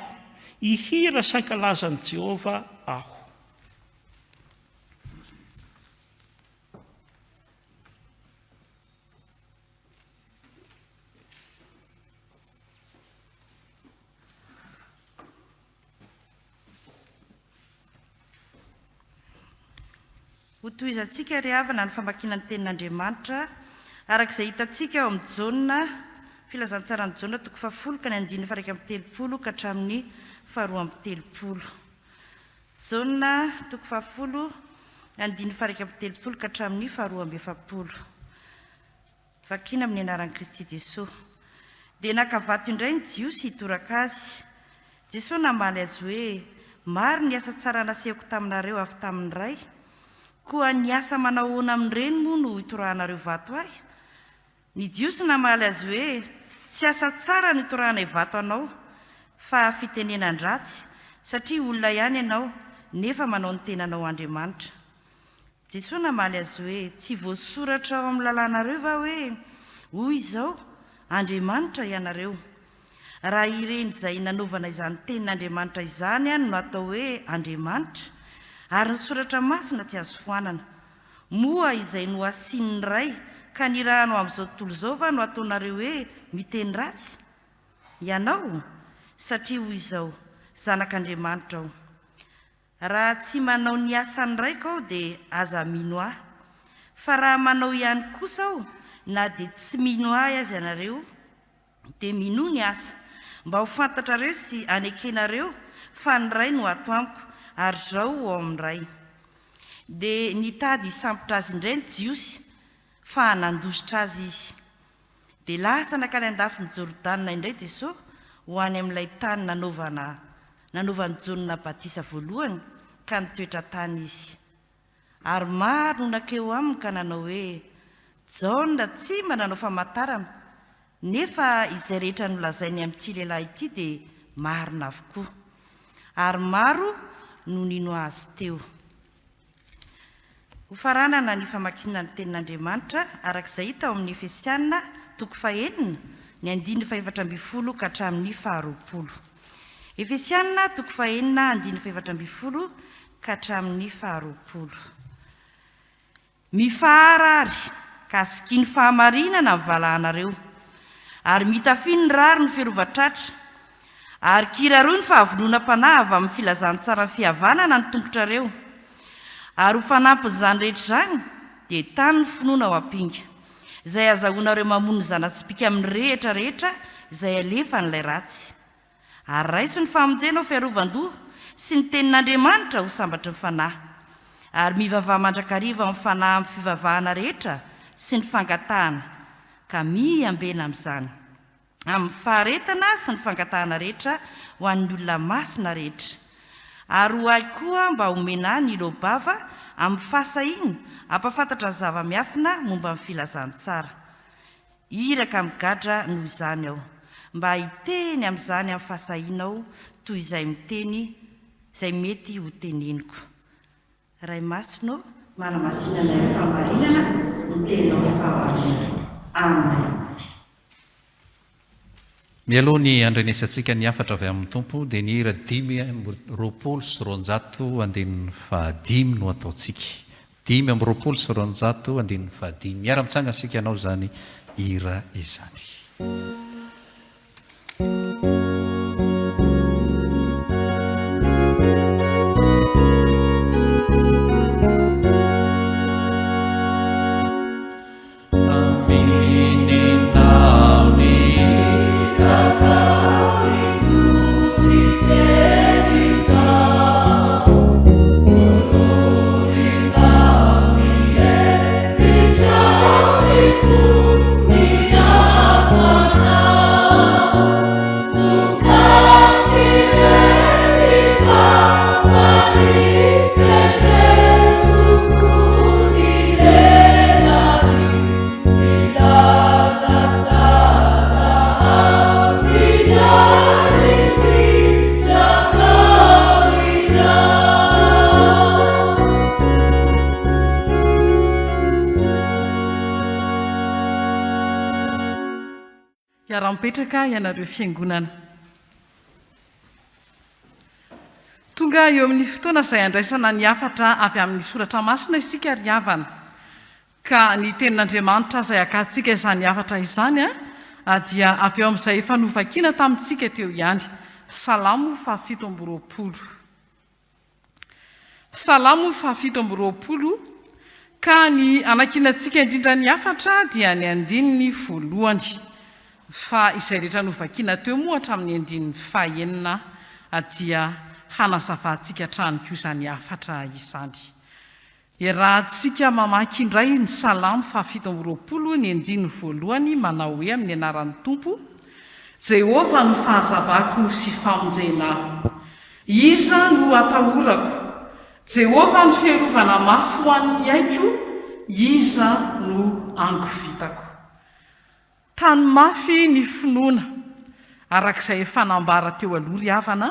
ihira sy ankalazan'i Jehovah aho. Ho tohizantsika ry havana ny famakiana ny tenin'Andriamanitra arak'izay hitantsika ao amin'ny jauna filazantsarany jauna 10 ka ny 1:30 ka hatramin'ny 2:30. Jauna 10 1:30 ka hatramin'ny 2:70. Vakiana amin'ny anaran'i Kristy Jesosy. Dia nakavato indray ny jiosy hitoraka azy. Jesosy namaly azy hoe, maro ny asa tsara nasehoko taminareo avy tamin'ny ray, koa ny asa manahoana amin'ireny moa no hitorahanareo vato ahy. Ny jiosy namaly azy hoe, tsy asa tsara no hitorahanay vato anao, fa fitenenan-dratsy, satria olona ihany ianao nefa manao ny tenanao Andriamanitra. Jesosy namaly azy hoe, tsy voasoratra ao amin'ny lalànareo va hoe, hoy izao Andriamanitra ianareo. Raha ireny izay nanovana izany tenin'Andriamanitra izany no atao hoe Andriamanitra, ary ny soratra masina tsy azo foanana. Moa izay no asiany ray, ka ny raha no amin'izao tontolo izao va no ataonareo hoe miteny ratsy? Ianao, satria hoy izao, zanak'Andriamanitra aho. Raha tsy manao ny asany raiko aho dia aza mino ahy, fa raha manao ihany kosa aho na dia tsy mino ahy azy ianareo dia mino ny asa, mba ho fantatrareo sy anekenareo fa ny ray no ato amiko ary zao ao amin'ny ray. Dia nitady hisambotra azy indray ny jiosy fa nandositra azy izy. Dia lasa nakany andafiny Jordana indray Jesosy ho any amin'ilay tany nanaovany Jaona Batisa voalohany ka nitoetra tany izy. Ary maro no nakeo aminy ka nanao hoe Jaona tsy mananao famantarana, nefa izay rehetra nolazainy amin'ity lehilahy ity dia marina avokoa, ary maro no nino azy teo. Ho faranana ny famakinana ny tenin'Andriamanitra arak'izay hita ao amin'ny Efesiana 4:9 ny 4:20 ka hatramin'ny 20. Efesiana 4:9 4:20 ka hatramin'ny 20. Mifaharary ka siky ny fahamarinana mivalahanareo, ary mitafiny ny rary ny fiarovatratra, ary kiraroy ny fahavonona-panahy avy amin'ny filazantsara ny fihavanana ny tongotrareo, ary ho fanampin'izany rehetra izany dia tany ny finoana ao ampinga, izay azahoanareo mamono ny zanatsipika amin'ny rehetra rehetra izay alefa n'ilay ratsy. Ary raiso ny famonjena ao fiarovan-doha sy ny tenin'Andriamanitra ho sambatry ny fanahy, ary mivavaha mandrakariva amin'ny fanahy amin'ny fivavahana rehetra sy ny fangatahana, ka miambena amin'izany amin'ny faharetana sy ny fangatahana rehetra ho an'ny olona masina rehetra. Ary ho ahy koa mba homena ny lobava amin'ny fahasahiana ampafantatra ny zava-miafina momba amin'ny filazantsara. Iraka migadra noho izany aho, mba hiteny amin'izany amin'ny fahasahiana aho toy izay miteny izay mety ho teneniko. Ray masino manamasinana ny fahamarinana ny tenao fahamarinana. Amen. Mialoha ny andrenesantsika ny afatra avy amin'ny tompo dia ny hira 5:20 no ataontsika. 5:20 miara-mitsanga sika anao zany hira izany. Mipetraka ianareo fiangonana. Tonga eo amin'ny fotoana izay andraisana ny afatra avy amin'ny soratra masina isika ry havana, ka ny tenin'Andriamanitra izay akantsika izany afatra izany dia avy eo amin'izay efa novakiana tamintsika teo ihany. Salamo 7:20. Salamo 7:20, ka ny anakinantsika indrindra ny afatra dia ny 1:1, fa izay rehetra novakiana teo moa hatramin'ny 1:9 dia hanazavantsika hatrany koa izany afatra izany. Rahantsika mamaky indray ny Salamo 7:20 ny 1:1 manao hoe amin'ny anaran'ny Tompo: Jehova no fahazavako sy famonjena, iza no atahorako. Jehova no fiarovana mafy ho an'ny aiko, iza no angovitako. Tano mafy ny finoana, arak'izay efa nambara teo aloha ry havana,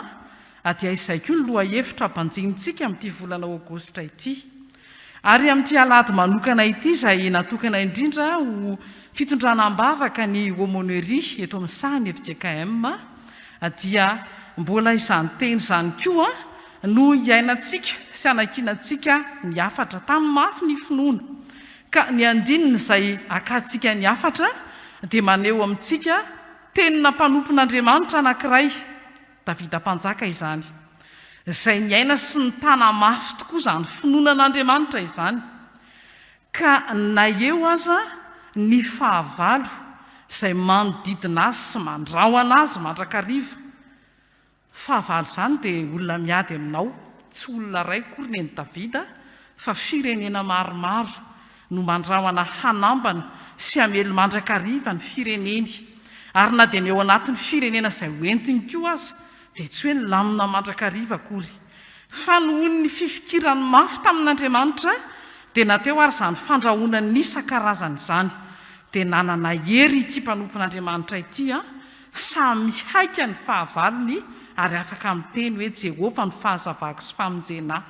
dia izay koa ny lohahevitra ampanjinitsika amin'ity volana Aogositra ity. Ary amin'ity alahady manokana ity izay natokana indrindra ho fitondranam-bavaka ny Aumônerie eto amin'ny sahany FJKM, dia mbola izany teny izany koa no iainantsika sy anakinantsika ny afatra tano mafy ny finoana. Ka ny andininy izay akantsika ny afatra dia maneho amintsika tenina mpanompon'Andriamanitra anankiray, Davida mpanjaka izany, izay niaina sy ny tana mafy tokoa izany finoanan'Andriamanitra izany, ka na eo aza ny fahavalo izay manodidina azy sy mandrahona azy mandrakariva. Fahavalo izany dia olona miady aminao, tsy olona ray kory ny Davida, fa firenena maromaro no mandrahona hanambana sy hamely mandrakariva ny fireneny. Ary na dia ny eo anatin'ny firenena izay hoentiny koa aza dia tsy hoe ny lamina mandrakariva akory, fa nohony ny fifikirany mafy tamin'Andriamanitra dia nateo ary izany fandrahoana n'isan-karazany izany. Dia nanana hery ity mpanompon'Andriamanitra ity, samy mihaika ny fahavalony ary afaka miteny hoe Jehova ny fahazavako sy famonjena,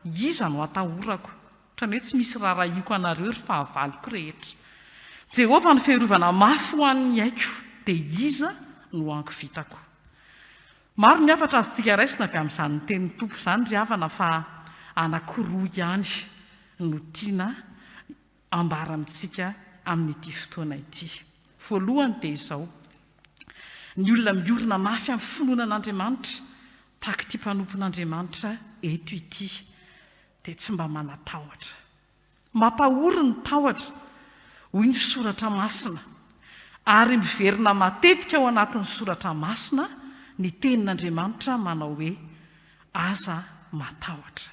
iza no atahorako. Ohatrany hoe tsy misy raharahiako anareo ry fahavaliko rehetra. Jehova ny fiarovana mafy ho an'ny aiko, dia iza no angovitako. Maro ny hafatra azontsika raisina avy amin'izany tenin'ny Tompo izany ry havana, fa anankiroa ihany no tiana ambara amintsika amin'ity fotoana ity. Voalohany dia izao: ny olona miorina mafy amin'ny finoanan'Andriamanitra tahaka ity mpanompon'Andriamanitra eto ity dia tsy mba manatahotra. Mampahory ny tahotra hoy ny soratra masina, ary miverina matetika ao anatin'ny soratra masina ny tenin'Andriamanitra manao hoe aza matahotra.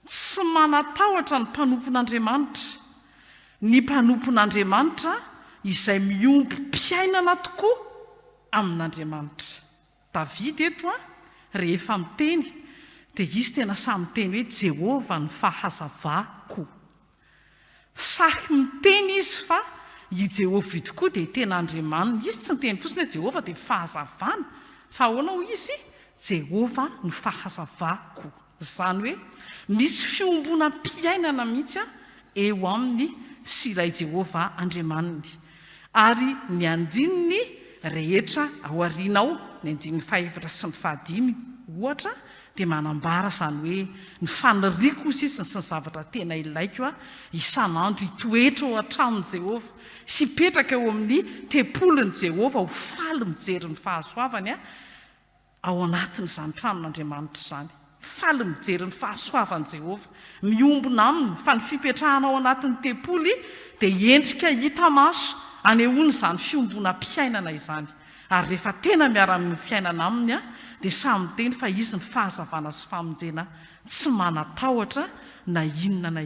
Tsy manatahotra ny mpanompon'Andriamanitra, ny mpanompon'Andriamanitra izay miomby mpiainana tokoa amin'Andriamanitra. Davida eto rehefa miteny dia izy tena samy miteny hoe Jehova ny fahazavako. Sahy miteny izy fa i Jehova ito koa dia tena Andriamanina. Izy tsy miteny fotsiny hoe Jehova dia fahazavana, fa ahoana ho izy? Jehova ny fahazavako. Izany hoe misy fiombona mpiainana mihitsy eo aminy sy ilay Jehova Andriamaniny. Ary ny andininy rehetra ao aorianao, ny andininy 5 sy ny 5 ohatra, dia manambara izany hoe ny faniriako izy sy ny zavatra tena ilaiko isan'andro hitoetra ao an-tranon'i Jehova, hipetraka eo amin'ny tempolon'i Jehova, ho faly mijery ny fahasoavany ao anatin'izany tranon'Andriamanitra izany. Faly mijery ny fahasoavan'i Jehova, miombona aminy, fa ny fipetrahana ao anatin'ny tempoly dia endrika hita maso anehoany izany fiombona mpiainana izany. Ary rehefa tena miara-amin'ny fiainana aminy dia samy teny fa izy ny fahazavana sy famonjena, tsy manatahotra na inona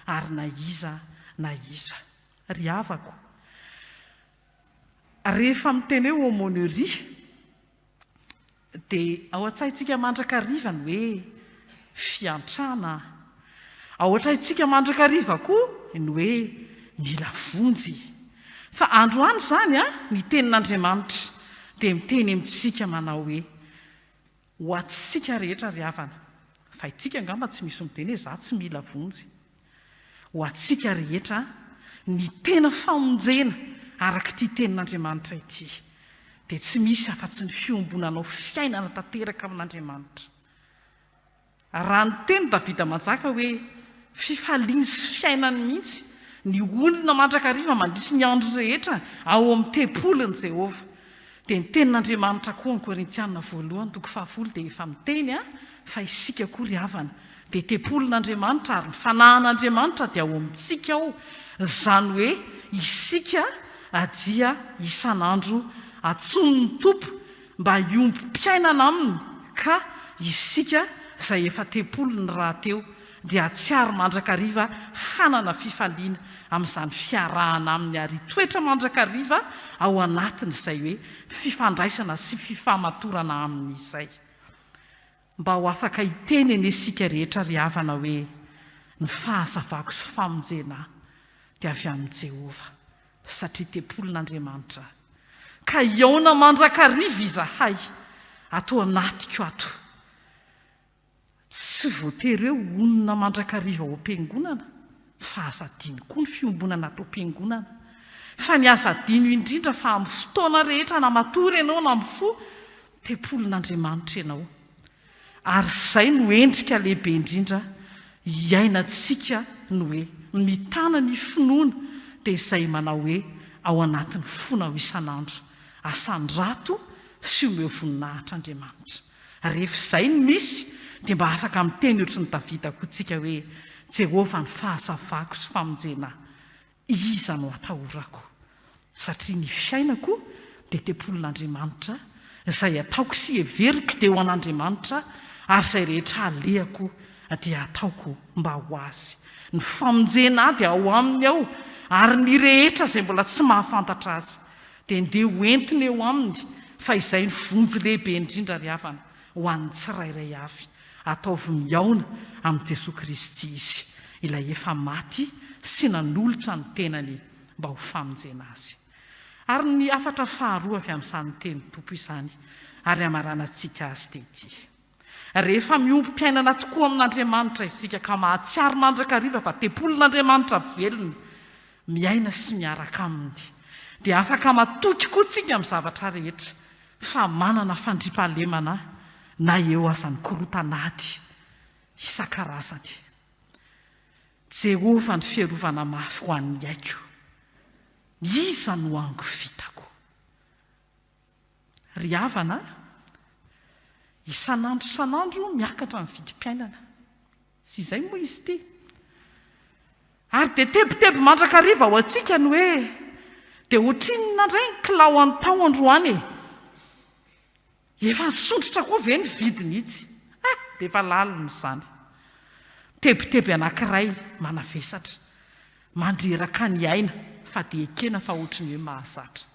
ary na iza. Ry havako, rehefa miteny hoe Aumônerie dia ao an-tsaintsika mandrakariva ny hoe fiantrana, ao an-tsaintsika mandrakariva koa ny hoe mila vonjy. Fa androany izany ny tenin'Andriamanitra dia miteny amintsika manao hoe ho antsika rehetra ry havana, fa itsika angamba tsy misy miteny hoe za tsy mila vonjy. Ho antsika rehetra ny tena famonjena araka ity tenin'Andriamanitra ity dia tsy misy afa-tsy ny fiombonanao fiainana tanteraka amin'Andriamanitra. Raha ny teny Davida manjaka hoe fifaliany sy fiainany mihitsy ny olona mandrakariva mandritry ny andro rehetra ao amin'ny tempolin'i Jehova, dia ny tenin'Andriamanitra koa ny Korintiana 1:10 dia efa miteny fa isika koa ry havana dia tempolin'Andriamanitra ary ny fanahin'Andriamanitra dia ao amintsika ao. Izany hoe isika dia isan'andro atson'ny Tompo mba hiomby mpiainana aminy, ka isika izay efa tempoly ny rahateo dia atsiary mandrakariva hanana fifaliana amin'izany fiarahana aminy, ary toetra mandrakariva ao anatin'izay hoe fifandraisana sy fifamatorana aminy izay. Mba ho afaka hiteny isika rehetra ry havana hoe ny fahazavako sy famonjena dia avy amin'i Jehova, satria tempolin'Andriamanitra. Ka iaona mandrakariva izahay atao anatiko ato. Tsy voatery hoe onona mandrakariva ao am-piangonana, fa azadino koa ny fiombonana atao am-piangonana. Fa ny azadino indrindra fa amin'ny fotoana rehetra na matory ianao na mifo, tempolin'Andriamanitra ianao. Ary izay no endrika lehibe indrindra iainantsika no hoe mitana ny finoana, dia izay manao hoe ao anatin'ny fona ho isan'andro, asandrato sy omeo voninahitr'Andriamanitra. Rehefa izay ny misy dia mba afaka miteny ohatry ny Davida koa tsika hoe Jehovah ny fahasavako sy famonjena, iza no atahorako. Satria ny fiainako dia tempolon'Andriamanitra, izay ataoko sy heveriko dia ho an'Andriamanitra, ary izay rehetra alehako dia ataoko mba ho azy. Ny famonjena dia ao aminy ao, ary ny rehetra izay mbola tsy mahafantatra azy dia ndeha hoentiny eo aminy, fa izay ny vonjy lehibe indrindra ry havana ho an'ny tsirairay avy. Ataovy miaona amin'i Jesosy Kristy izy, ilay efa maty sy nanolotra ny tenany mba ho famonjena azy. Ary ny afatra faharoa avy amin'izany teny tompo izany, ary amaranantsika azy tehity. Rehefa miompim-piainana tokoa amin'Andriamanitra isika ka mahatsiaro mandrakariva fa tempolon'Andriamanitra velona, miaina sy miaraka aminy, dia afaka matoky koa tsika amin'ny zavatra rehetra, fa manana fandriampahalemana na eo azany korotanady isan-karazany. Jehovah ny fiarovana mafy ho an'ny aiko, iza no ango vitako. Ry havana, isan'andro miakatra ny vidim-piainana, tsy izay moa izy ity. Ary dia tebotebo mandrakariva ho antsika ny hoe dia ohatrinona indray ny kilao an-tao androany, efa nisondrotra koa ve ny vidiny itsy. Dia efa lalina izany. Tebotebo anankiray manavesatra, mandreraka ny aina, fa dia ekena fa ohatry ny hoe mahazatra.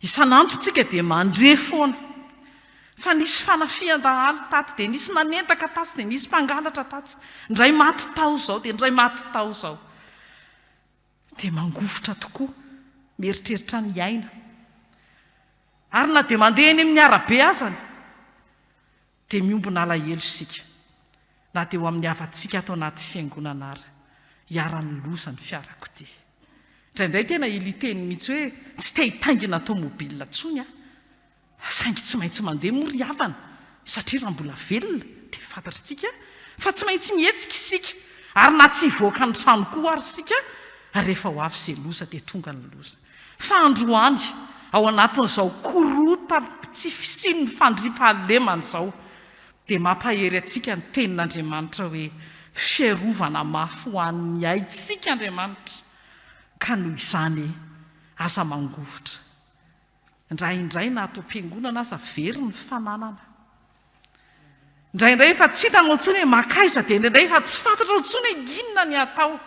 Isan'andro tsika dia mandre foana, fa nisy fanafian-dahalo taty, dia nisy nanentaka tatsy, dia nisy mpangalatra tatsy, indray maty tao zao dia indray maty tao zao. Dia mangofotra tokoa, mieritreritra ny aina. Ary na dia mandeha eny amin'ny arabe azany, dia miombona alahelo isika, na dia ho amin'ny havantsika atao anaty fiangonana ary, hiara-ny loza ny fiarakodia. Indraindray tena iliteny mihitsy hoe tsy te hitaingina tômôbilina intsony, saingy tsy maintsy mandeha moa ry havana, satria raha mbola velona dia fantatritsika fa tsy maintsy mihetsika isika, ary na tsy hivoaka ny trano koa ary isika, rehefa ho avy izay loza dia tonga ny loza. Fa androany ao anatin'izao korota tsy fisiany fandriampahalemana izao, dia mampahery atsika ny tenin'Andriamanitra hoe fiarovana mafy ho an'ny aintsika Andriamanitra, ka noho izany aza mangovotra. Indraindray na atao am-piangonana aza very ny fananana. Indraindray fa tsy hitanao intsony hoe makaiza, dia indraindray fa tsy fantatra intsony hoe inona ny atao,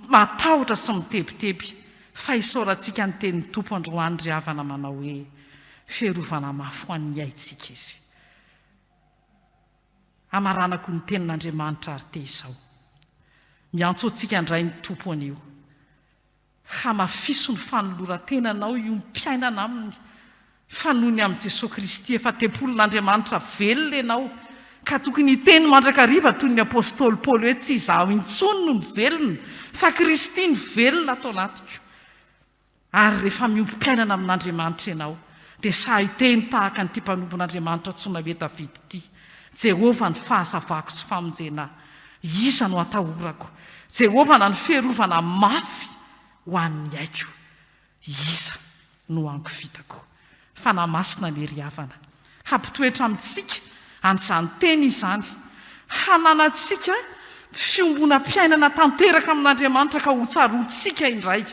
matahotra sy mitebiteby. Fa isaorantsika ny tenin'ny tompo androany ry havana manao hoe fiarovana mafy ho an'ny aintsika izy. Amaranako ny tenin'Andriamanitra ary te izao, miantso antsika indray ny tompo anio, hamafiso ny fanoloran-tenanao iompiainana aminy, fa noho ny amin'i Jesosy Kristy efa tempolon'Andriamanitra velona ianao, ka tokony hiteny mandrakariva toy ny apôstôly Paoly hoe tsy izaho intsony no ny velona, fa Kristy ny velona atao anatiko. Ary rehefa miompi-piainana amin'Andriamanitra ianao, dia sahiteny tahaka nyity mpanompon'Andriamanitra tsoina hoe Davida ity: Jehovah ny fahazavako sy famonjena, iza no atahorako. Jehovah na ny fiarovana mafy ho an'ny aiko, iza no ango vitako. Fanamasina ny ry havana, hampitoetra amintsika an'izany teny izany, hananantsika fiombonam-piainana tanteraka amin'Andriamanitra ka ho tsaroantsika indray,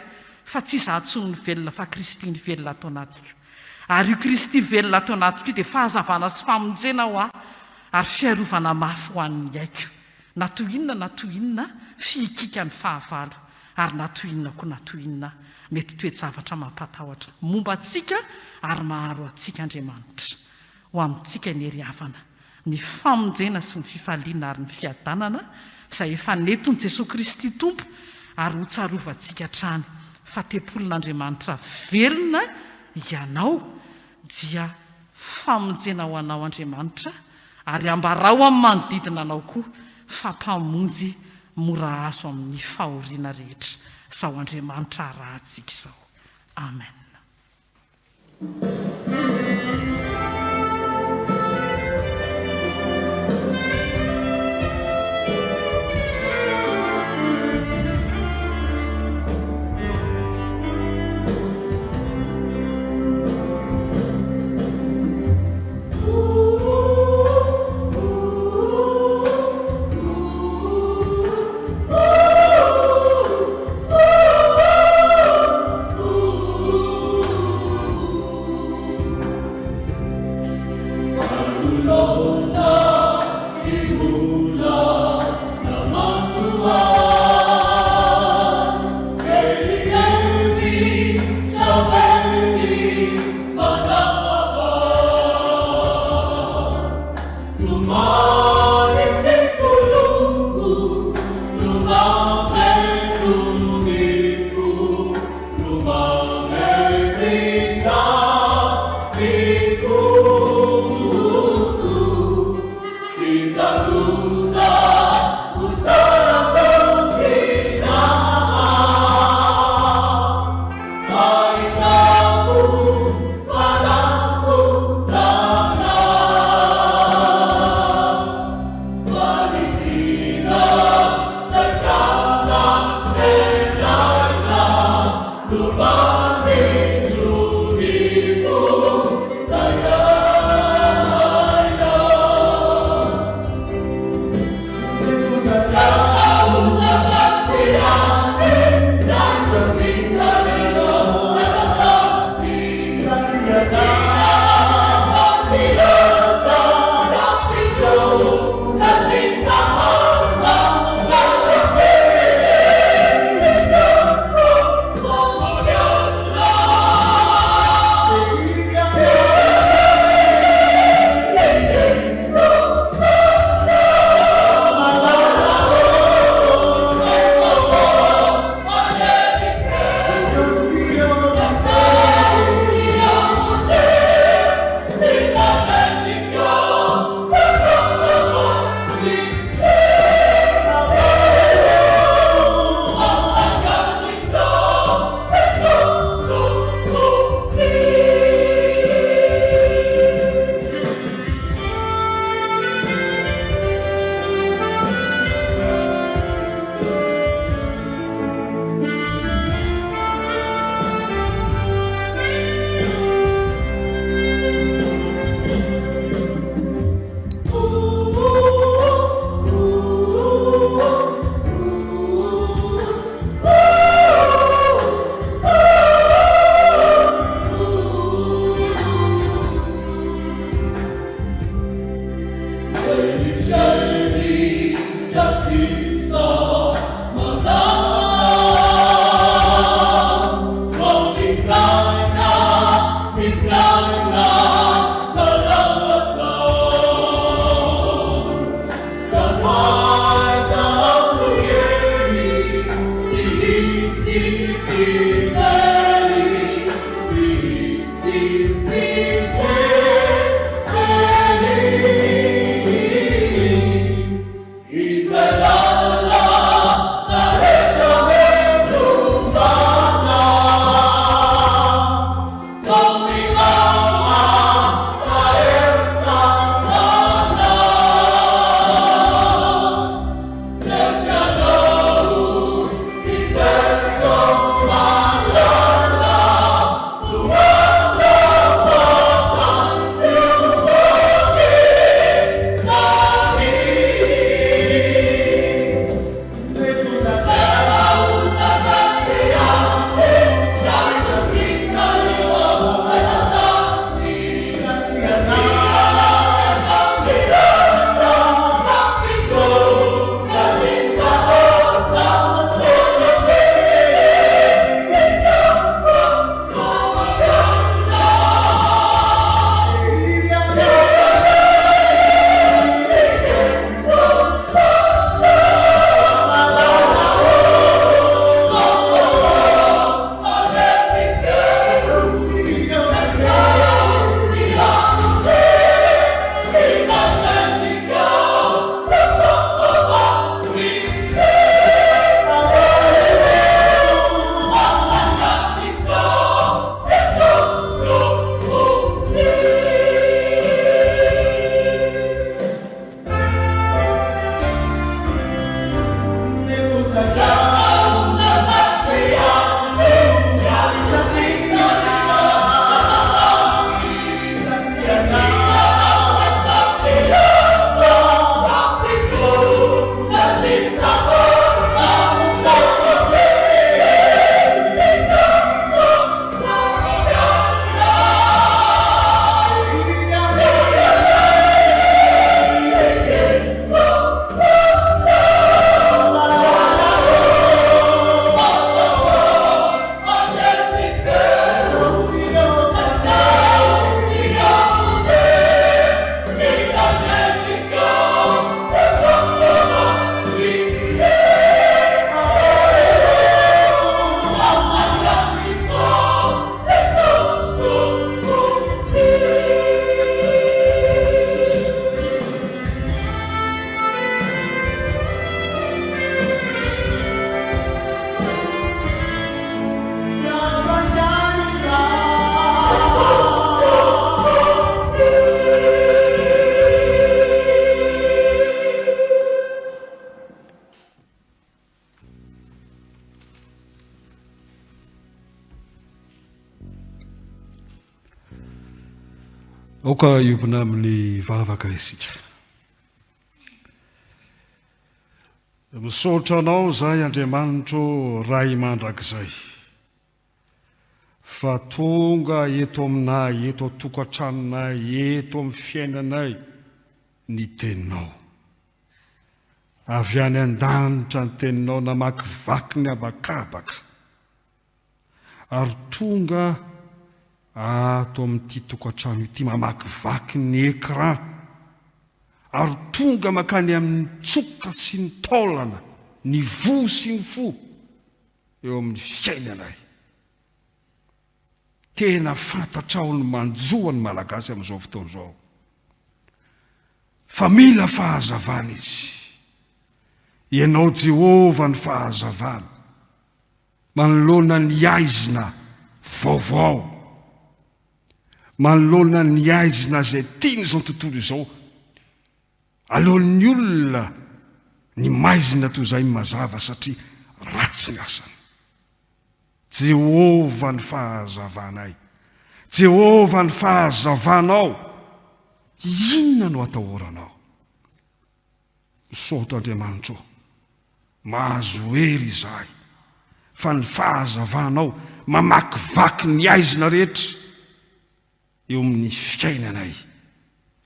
fa tsy izaho intsony ny velona, fa Kristy ny velona atao anatiko. Ary io Kristy velona atao anatiko io dia fahazavana sy famonjena ho aho, ary fiarovana mafy ho an'ny aiko. Na toy inona fihikika ny fahavalo, ary na toy inona mety toe-javatra mampatahotra momba antsika ary maharo antsika Andriamanitra. Ho amintsika ny ry havana, ny famonjena sy ny fifaliana ary ny fiadanana izay efa nentin'i Jesosy Kristy tompo, ary ho tsarovantsika hatrany fa tempolon'Andriamanitra velona ianao, dia famonjena ho anao Andriamanitra, ary ambarao amin'ny manodidina anao koa fa mpamonjy mora azo amin'ny fahoriana rehetra. Izao Andriamanitra rahantsika izao. Amen. Oka iobina amin'ny vavaka isika. Misaotra anao zay Andriamanitro ray mandrakizay. Fa tonga eto aminay, eto tokantranonay, eto amin'ny fiainanay ny teninao. Avy any an-danitra ny teninao namakivaky ny abakabaka. Ary tonga ato amin'ity tokantrano ity mamakivaky ny écran. Ary tonga makany amin'ny tsoka sy ny taolana, ny vo sy ny fo eo amin'ny fiainanay. Tena fantatrao ny manjoa ny malagasy amin'izao fotoana izao. Fa mila fahazavana izy. Ianao Jehova ny fahazavana. Manoloana ny aizina vaovao. Manoloana ny aizina izay tiany izao tontolo izao. Alohan'ny olona ny maizina toy izay mazava satria ratsy ny asany. Jehova ny fahazavanay. Jehova ny fahazavanao. Inona no atahoranao? Misaotra Andriamanitro. Mahazo hery izahay. Fa ny fahazavanao mamakivaky ny aizina rehetra eo amin'ny fiainanay,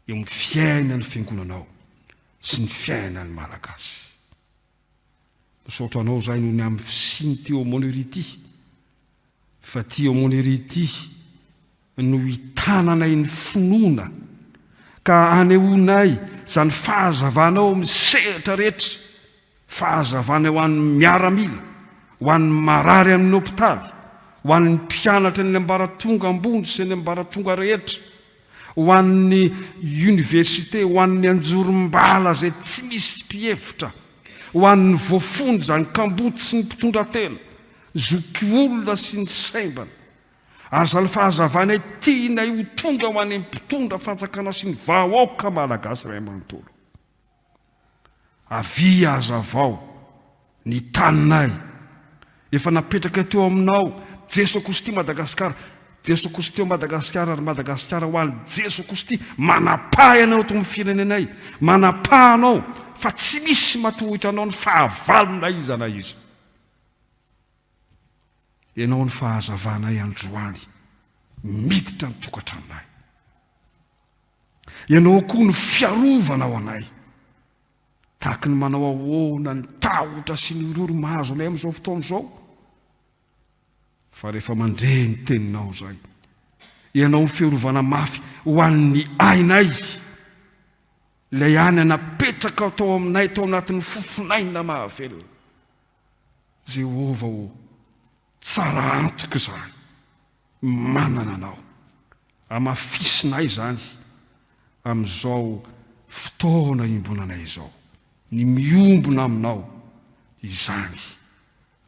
eo amin'ny fiainan'ny fiangonanao sy ny fiainan'ny malagasy. Misaotra anao zay noho ny amin'ny fisiny ty Aumônerie ty. Fa ty Aumônerie ity no hitananay ny finoana ka anehoanay zany fahazavanao misehatra rehetra. Fahazavana ho an'ny miaramila, ho an'ny marary amin'ny hôpitaly, ho an'ny mpianatra ny ambaratonga ambony sy ny ambaratonga rehetra, ho an'ny université, ho an'ny anjorom-bala zay tsy misy mpihevitra, ho an'ny voafony zany kamboty sy ny mpitondra telo, zoky olona sy ny saimbana. Ary zany fahazavana tianay ho tonga ho an'ny mpitondra fanjakana sy ny vahoaka malagasy ray manontolo. Avia hazavao ny taninay efa napetraka teo aminao Jesosy Kristy Madagasikara. Jesosy Kristy Madagasikara ary Madagasikara ho an'ny Jesosy Kristy manapahana eto amin'ny firenenay. Manapahanao fa tsy misy matohitra anao ny fahavalonay izana izy. Ianao ny fahazavanay androany miditra ny tokantranonay. Ianao koa ny fiarovana ao anay. Tahaka ny manao ahoana ny tahotra sy ny roro mahazo anay amin'izao fotoana izao. Fa rehefa mandre ny teninao zay, ianao ny fiarovana mafy ho an'ny ainay. Ilay any napetraka tao aminay, tao anatin'ny fofonaina mahavelona. Jehova o, tsara antoka izany, manana anao. Amafisinay zany amin'izao fotoana imbonanay izao. Ny miombona aminao izany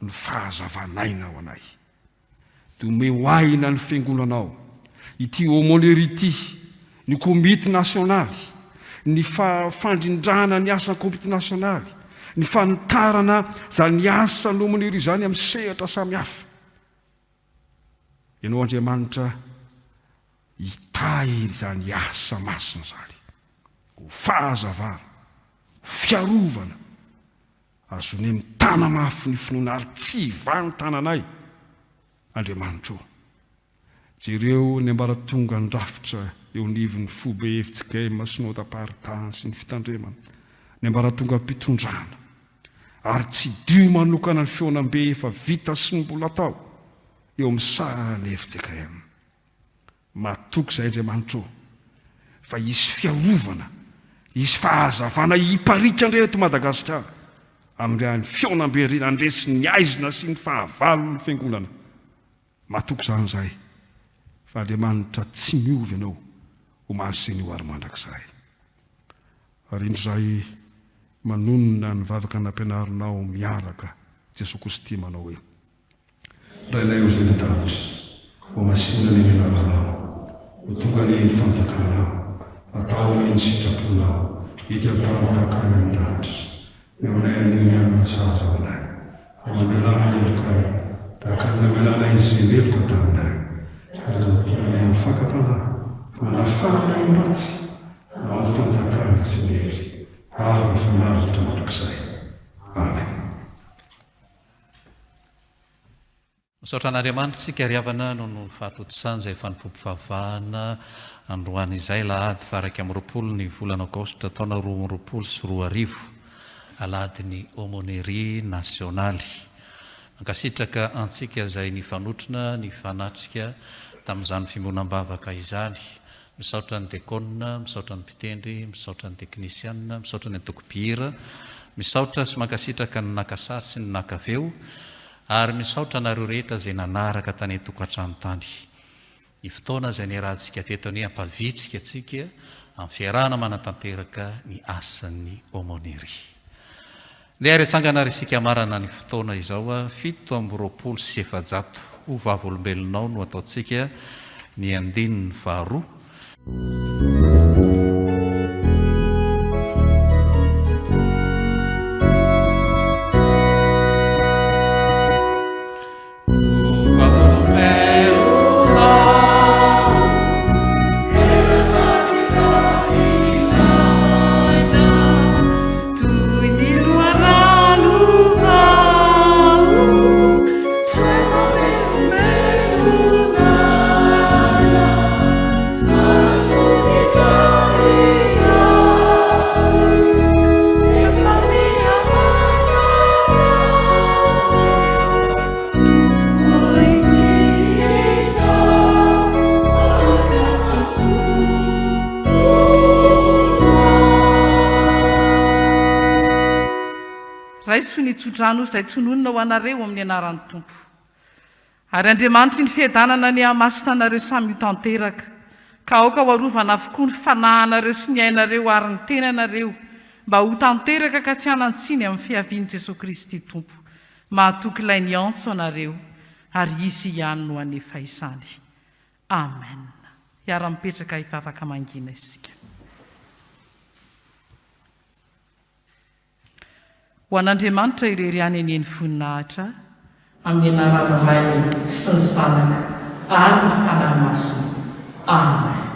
ny fahazavanaina ao anay. Dome ho aina ny fiangonanao, ity Aumônerie ity, ny komity nasionaly, ny fandrindrana ny asan'ny komity nasionaly, ny fanitarana zany asan'ny Aumônerie zany amin'ny sehatra samihafa. Ianao Andriamanitra hitahy zany asa masina zany, ho fahazavana, fiarovana, azony amin'ny tana mafy ny finoana ary tsy vany tananay. Andriamanitro, jereo ny ambaratonga ny rafitra eo nivon'ny fobe FJKM sy ny otaparitany sy ny fitandremana, ny ambaratonga mpitondrana, ary tsy dio manokana ny feonam-be efa vita sy ny mbola atao eo amin'ny sahan'ny FJKM. Matoky izay Andriamanitro, fa hisy fiarovana, hisy fahazavana hiparika andreto Madagasikara amin'irany feonam-be nandresy ny aizina sy ny fahavalon'ny fiangonana. Matoky izany izay, fa Andriamanitra tsy miovy ianao ho mahariseny ho ary mandrakizay. Ary indrizay manonona ny vavaka nampianarinao miaraka Jesosy Kristy manao hoe: Rainay ho izay ny davitra, ho masina ny anaranao, ho tonga ny fanjakanao, atao ny sitraponao, ity atao tahaka ny davitra, meonay ny mianana saza aminay, ho amelana elokay, tahaka ny amelana izy meloka taminay, ary zao tonga ny fakatana, manafana iratsy amin'ny fanjakana sy ny hery ary ny finaritra mandrakizay. Amen. Misaotra an'Andriamanitra isika riavana noho ny fahatotosany izay fanompoam-pivavahana androany izay lahady faraka amin'ny 20 ny volana Aogositra taona 2024 alady ny Aumônerie nasionaly. Ankasitraka antsika izay nifanotrona ny fanatrika tamin'izany fimonam-bavaka izany. Misaotra ny dekôna, misaotra ny mpitendry, misaotra ny teknisiana, misaotra ny antokopihira, misaotra sy mankasitraka ny nakasary sy ny nakaveo, ary misaotra nareo rehetra izay nanaraka tany an-tokantrano tany. Ny fotoana izay niarahantsika teto ny ampavitrika atsika amin'ny fiarahana manatanteraka ny asan'ny Aumônerie. Dia ary atsangana ary isika marana ny fotoana izao 720 ho vavolombelonao no ataontsika ny 12. Raiso ny tsodrano izay tsononina ho anareo amin'ny anaran'ny Tompo. Ary Andriamanitra ny fiadanana ny hamasinanareo samy tanteraka, ka aoka ho arovana avokoa ny fanahinareo sy ny ainareo ary ny tenanareo mba ho tanteraka ka tsy hanantsiny amin'ny fiavian'i Jesosy Kristy Tompo. Mahatoky ilay ny antso anareo ary izy ihany no hanefa izany. Amen. Hiara-mipetraka hivavaka mangina isika. Ho an'Andriamanitra irery any eny voninahitra amin'ny anaran'ny Ray sy ny Zanaka ary ny Fanahy Masina. Amen.